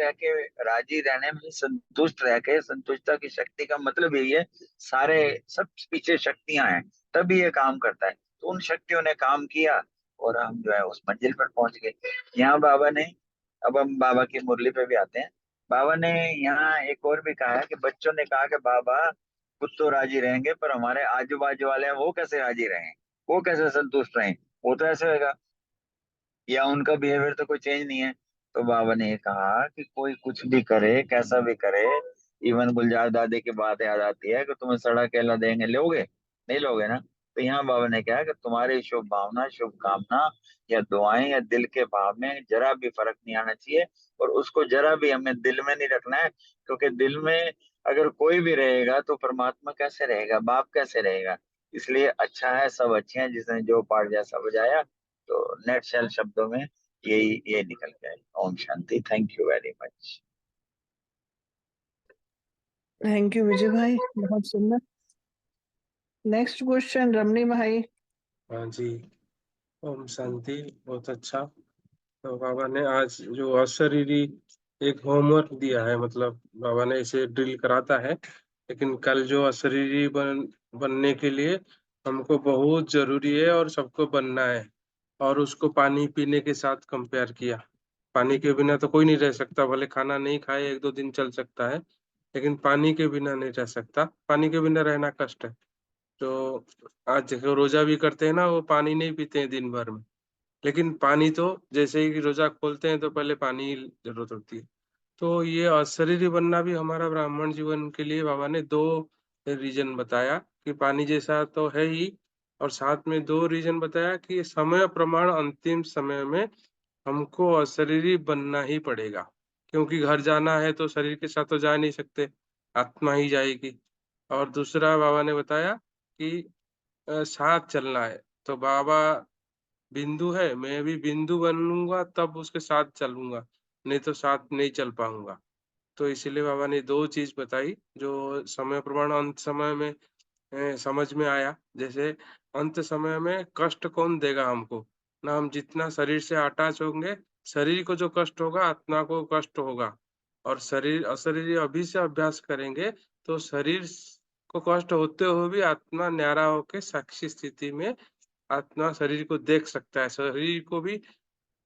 रहने में संतुष्ट रह के, संतुष्टता की शक्ति का मतलब यही है, सारे सब पीछे शक्तियां हैं तभी ये काम करता है। तो उन शक्तियों ने काम किया और हम जो है उस मंजिल पर पहुंच गए। यहाँ बाबा ने, अब हम बाबा की मुरली पे भी आते हैं। बाबा ने यहाँ एक और भी कहा है कि बच्चों ने कहा कि बाबा खुद तो राजी रहेंगे पर हमारे आजू बाजू वाले हैं वो कैसे राजी रहें, वो कैसे संतुष्ट रहें, वो तो ऐसे होगा, या उनका बिहेवियर तो कोई चेंज नहीं है। तो बाबा ने ये कहा कि कोई कुछ भी करे, कैसा भी करे, इवन गुलजार दादी की बात याद आती है कि तुम्हें सड़ा केला देंगे, लोगे नहीं, लोगे ना। तो यहाँ बाबा ने कहा कि तुम्हारी शुभ भावना, शुभ कामना या दुआएं या दिल के भाव में जरा भी फर्क नहीं आना चाहिए, और उसको जरा भी हमें दिल में नहीं रखना है, क्योंकि दिल में अगर कोई भी रहेगा तो परमात्मा कैसे रहेगा, बाप कैसे रहेगा। इसलिए अच्छा है, सब अच्छे हैं, जिसने जो पाठ जैसा बजाया। तो नेट शेल शब्दों में ये निकल गया। ओम शांति। Thank you very much. Thank you Vijay भाई, बहुत सुंदर। नेक्स्ट क्वेश्चन रमनी भाई। हाँ जी, ओम शांति। बहुत अच्छा। तो बाबा ने आज जो अशरीरी एक होमवर्क दिया है, मतलब बाबा ने इसे ड्रिल कराता है, लेकिन कल जो अशरीरी बनने के लिए हमको बहुत जरूरी है और सबको बनना है, और उसको पानी पीने के साथ कंपेयर किया। पानी के बिना तो कोई नहीं रह सकता, भले खाना नहीं खाए 1-2 दिन चल सकता है, लेकिन पानी के बिना नहीं रह सकता, पानी के बिना रहना कष्ट है। तो आज देखो रोजा भी करते हैं ना, वो पानी नहीं पीते हैं दिन भर में, लेकिन पानी तो जैसे ही रोजा खोलते हैं तो पहले पानी की जरूरत होती है। तो ये अशरीरी बनना भी हमारा ब्राह्मण जीवन के लिए बाबा ने 2 रीजन बताया कि पानी जैसा तो है ही, और साथ में 2 रीजन बताया कि समय प्रमाण अंतिम समय में हमको अशरीरी बनना ही पड़ेगा, क्योंकि घर जाना है तो शरीर के साथ तो जा नहीं सकते, आत्मा ही जाएगी। और दूसरा बाबा ने बताया कि साथ चलना है। तो बाबा बिंदु है, मैं भी बिंदु बनूंगा तब उसके साथ चलूंगा, नहीं तो साथ नहीं चल पाऊंगा। तो इसीलिए बाबा ने 2 चीज बताई जो समय प्रमाण अंत समय में समझ में आया। जैसे अंत समय में कष्ट कौन देगा हमको, ना हम जितना शरीर से अटैच होंगे, शरीर को जो कष्ट होगा आत्मा को कष्ट होगा। और शरीर अशरीरी अभी से अभ्यास करेंगे तो शरीर को कष्ट होते हुए भी आत्मा न्यारा होके साक्षी स्थिति में आत्मा शरीर को देख सकता है। शरीर को भी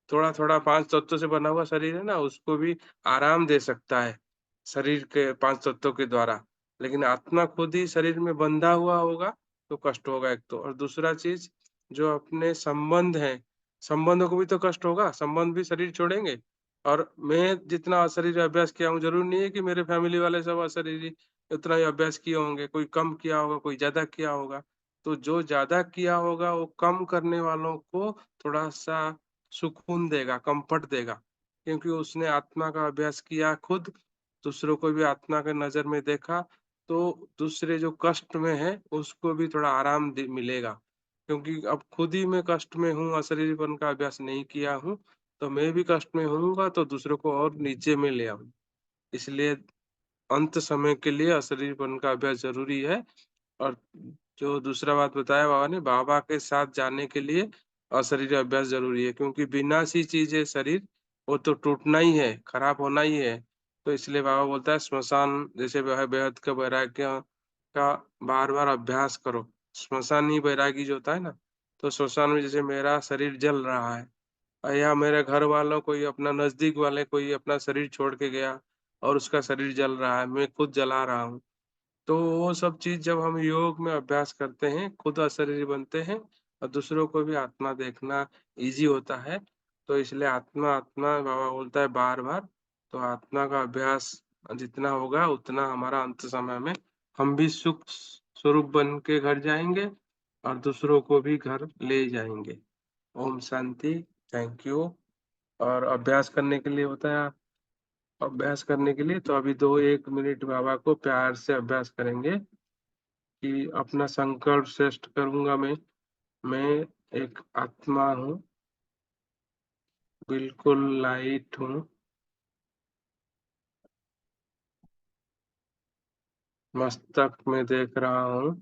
थोड़ा-थोड़ा 5 तत्वों से बना हुआ शरीर है ना, उसको भी आराम दे सकता है, शरीर के 5 तत्वों के द्वारा। लेकिन आत्मा खुद ही शरीर में बंधा हुआ होगा, तो कष्ट होगा एक तो। और दूसरा चीज़, जो अपने संबंध हैं, संबंधों को भी तो कष्ट होगा, संबंध भी शरीर छोड़ेंगे। और मैं जितना अशरीरी अभ्यास किया हूँ, ज़रूरी नहीं है कि मेरे फैमिली वाले सब अशरीरी उतना ही अभ्यास किए होंगे, कोई कम किया होगा, कोई ज़्यादा किया होगा। तो जो ज़्यादा किया होगा, वो कम करने वालों को थोड़ा-सा सुकून देगा, कम्फर्ट देगा, क्योंकि उसने आत्मा का अभ्यास किया खुद, दूसरों को भी आत्मा के नज़र में देखा, तो दूसरे जो कष्ट में है, उसको भी थोड़ा आराम मिलेगा। क्योंकि अब खुद ही मैं कष्ट में हूँ, अशरीरीपन का अभ्यास नहीं किया हूँ, तो मैं भी कष्ट में होऊंगा तो दूसरों को और नीचे में ले आऊँ। इसलिए अंत समय के लिए अशरीरीपन का अभ्यास जरूरी है। और जो दूसरा बात बताया बाबा ने, बाबा के साथ जाने के लिए अशरीरी अभ्यास जरूरी है, क्योंकि विनाशी चीज है शरीर, वो तो टूटना ही है, खराब होना ही है। तो इसलिए बाबा बोलता है श्मशान जैसे बेहद का वैराग्य का बार बार अभ्यास करो। श्मशान ही वैरागी जो होता है ना, तो श्मशान में जैसे मेरा शरीर जल रहा है या मेरे घर वालों कोई अपना नजदीक वाले कोई अपना शरीर छोड़ के गया और उसका शरीर जल रहा है, मैं खुद जला रहा हूँ। तो वो सब चीज जब हम योग में अभ्यास करते हैं, खुद अशरीरी बनते हैं और दूसरों को भी आत्मा देखना इजी होता है। तो इसलिए आत्मा आत्मा बाबा बोलता है बार बार। तो आत्मा का अभ्यास जितना होगा उतना हमारा अंत समय में हम भी सुख स्वरूप बन के घर जाएंगे और दूसरों को भी घर ले जाएंगे। ओम शांति। Thank you. और अभ्यास करने के लिए होता है, अभ्यास करने के लिए तो अभी 2-1 मिनट बाबा को प्यार से अभ्यास करेंगे कि अपना संकल्प श्रेष्ठ करूंगा। मैं एक आत्मा हूँ, बिल्कुल लाइट हूँ, मस्तक में देख रहा हूँ,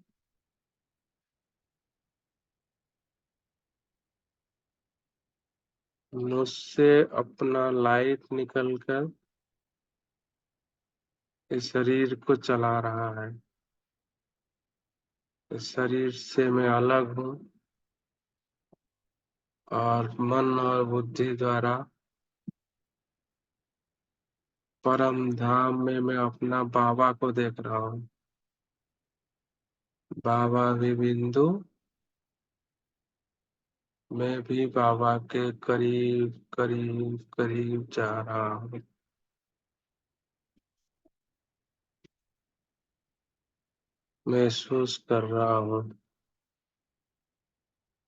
मुझसे अपना लाइट निकलकर इस शरीर को चला रहा है। इस शरीर से मैं अलग हूँ और मन और बुद्धि द्वारा परम धाम में मैं अपना बाबा को देख रहा हूँ। बाबा भी बिंदु, मैं भी बाबा के करीब करीब करीब जा रहा हूँ। महसूस कर रहा हूँ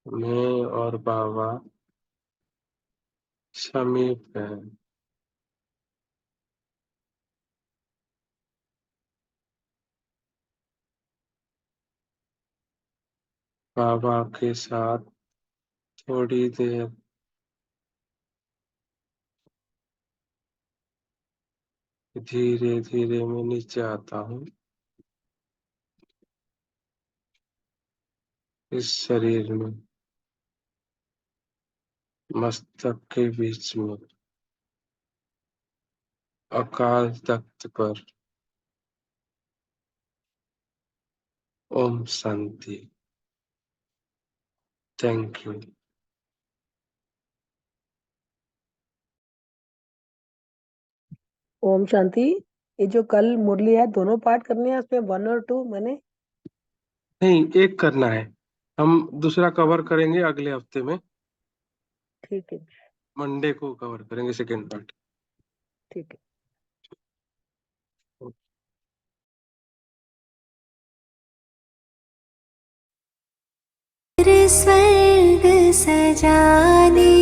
मैं और बाबा समीप है। बाबा के साथ थोड़ी देर धीरे धीरे मैं नीचे आता हूँ, इस शरीर में मस्तक के बीच में अकाल तख्त पर। ओम शांति। Thank you. ओम शांति। ये जो कल मुरली है दोनों पाठ करने हैं, उसमें 1 और 2 मैंने नहीं, एक करना है, हम दूसरा कवर करेंगे अगले हफ्ते में। ठीक है मंडे को कवर करेंगे सेकेंड पार्ट। ठीक है। स्वर्ग सजाने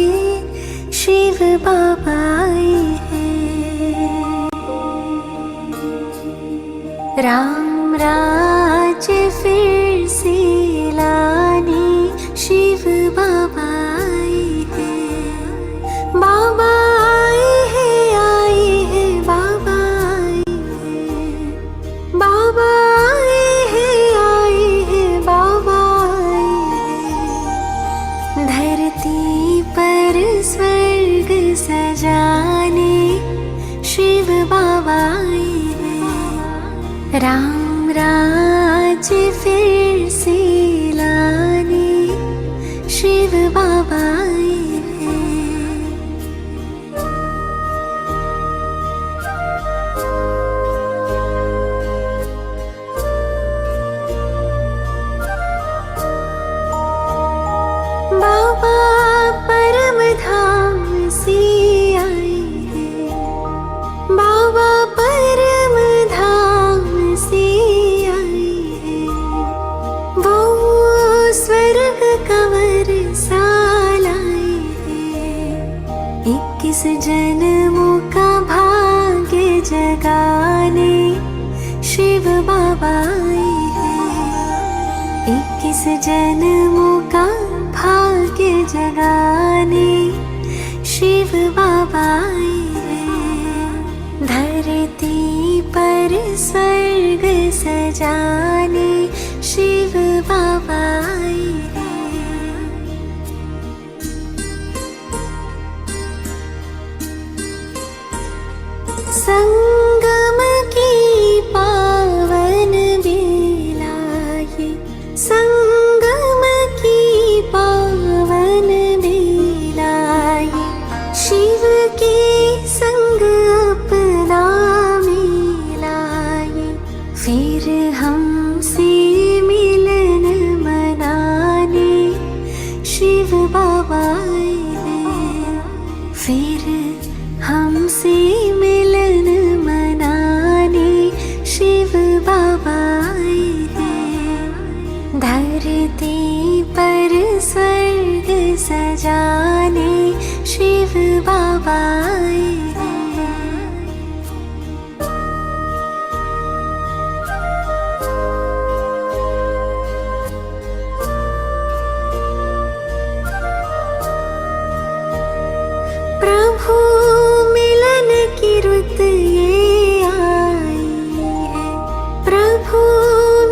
शिव बाबा आए हैं। राम राज्य फिर से लाने शिव बाबा आए हैं। बाबा आए हैं बाबा आए हैं। बाबा आए हैं बाबा धरती पर स्वर्ग सजाने शिव बाबा आए हैं। राम राज्य फिर से लाने शिव बाबा आए हैं। बाबा परम धाम से आए हैं। बाबा परम धाम से आए हैं। वो स्वर्ग कवर साल आए हैं। 21 जन्मों का भाग्य जगाने शिव बाबा आए हैं। 21 जन्मों का भाग्य जगाने शिव बाबा आए हैं। धरती पर स्वर्ग सजाने शिव बाबा आए हैं। संगम की पावन बेला ये, संगम की पावन बेला ये, शिव के संग अपना मिला ये, फिर हमसे मिलन मनाने शिव बाबा आए हैं। फिर हमसे मिलन मनाने शिव बाबा आए हैं। धरती पर स्वर्ग सजाने शिव बाबा आए हैं। प्रभु मिलन की रुत ये आई है, प्रभु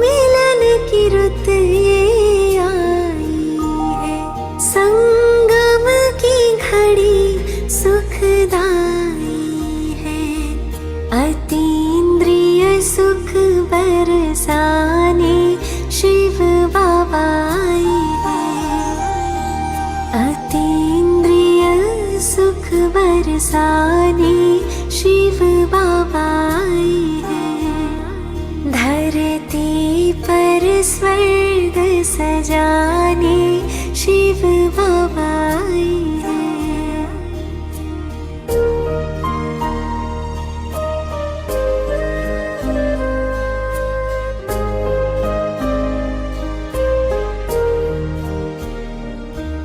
मिलन की रुत ये आई है, संगम की घड़ी सुखदाई है, अतीन्द्रिय सुख बरसाने शिव बाबा आए हैं। अतीन्द्रिय सुख बरसाने शिव बाबा आए हैं। धरती पर स्वर्ग सजाने शिव बाबा आए हैं।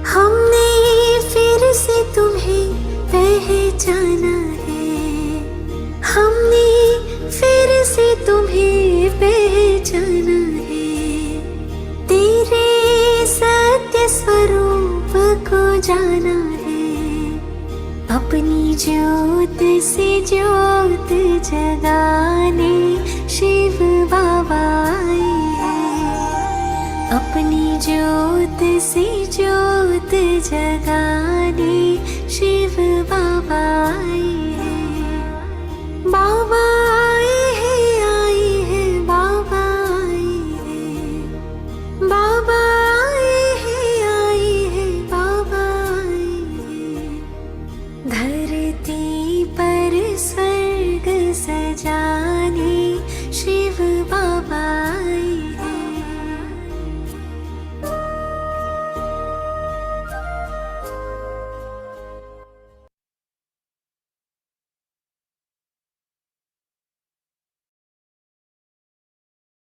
हमने फिर से तुम्हें पहचाना है, हमने फिर से तुम्हें पहचाना है, तेरे सत्य स्वरूप को जाना है, अपनी ज्योत से ज्योत जगाने शिव बाबा आए हैं। अपनी ज्योत से ज्योत जगाने शिव बाबा आए हैं। बाबा आए हैं, बाबा आए हैं, बाबा आए हैं, बाबा आए हैं। धरती पर स्वर्ग सजाने शिव बाबा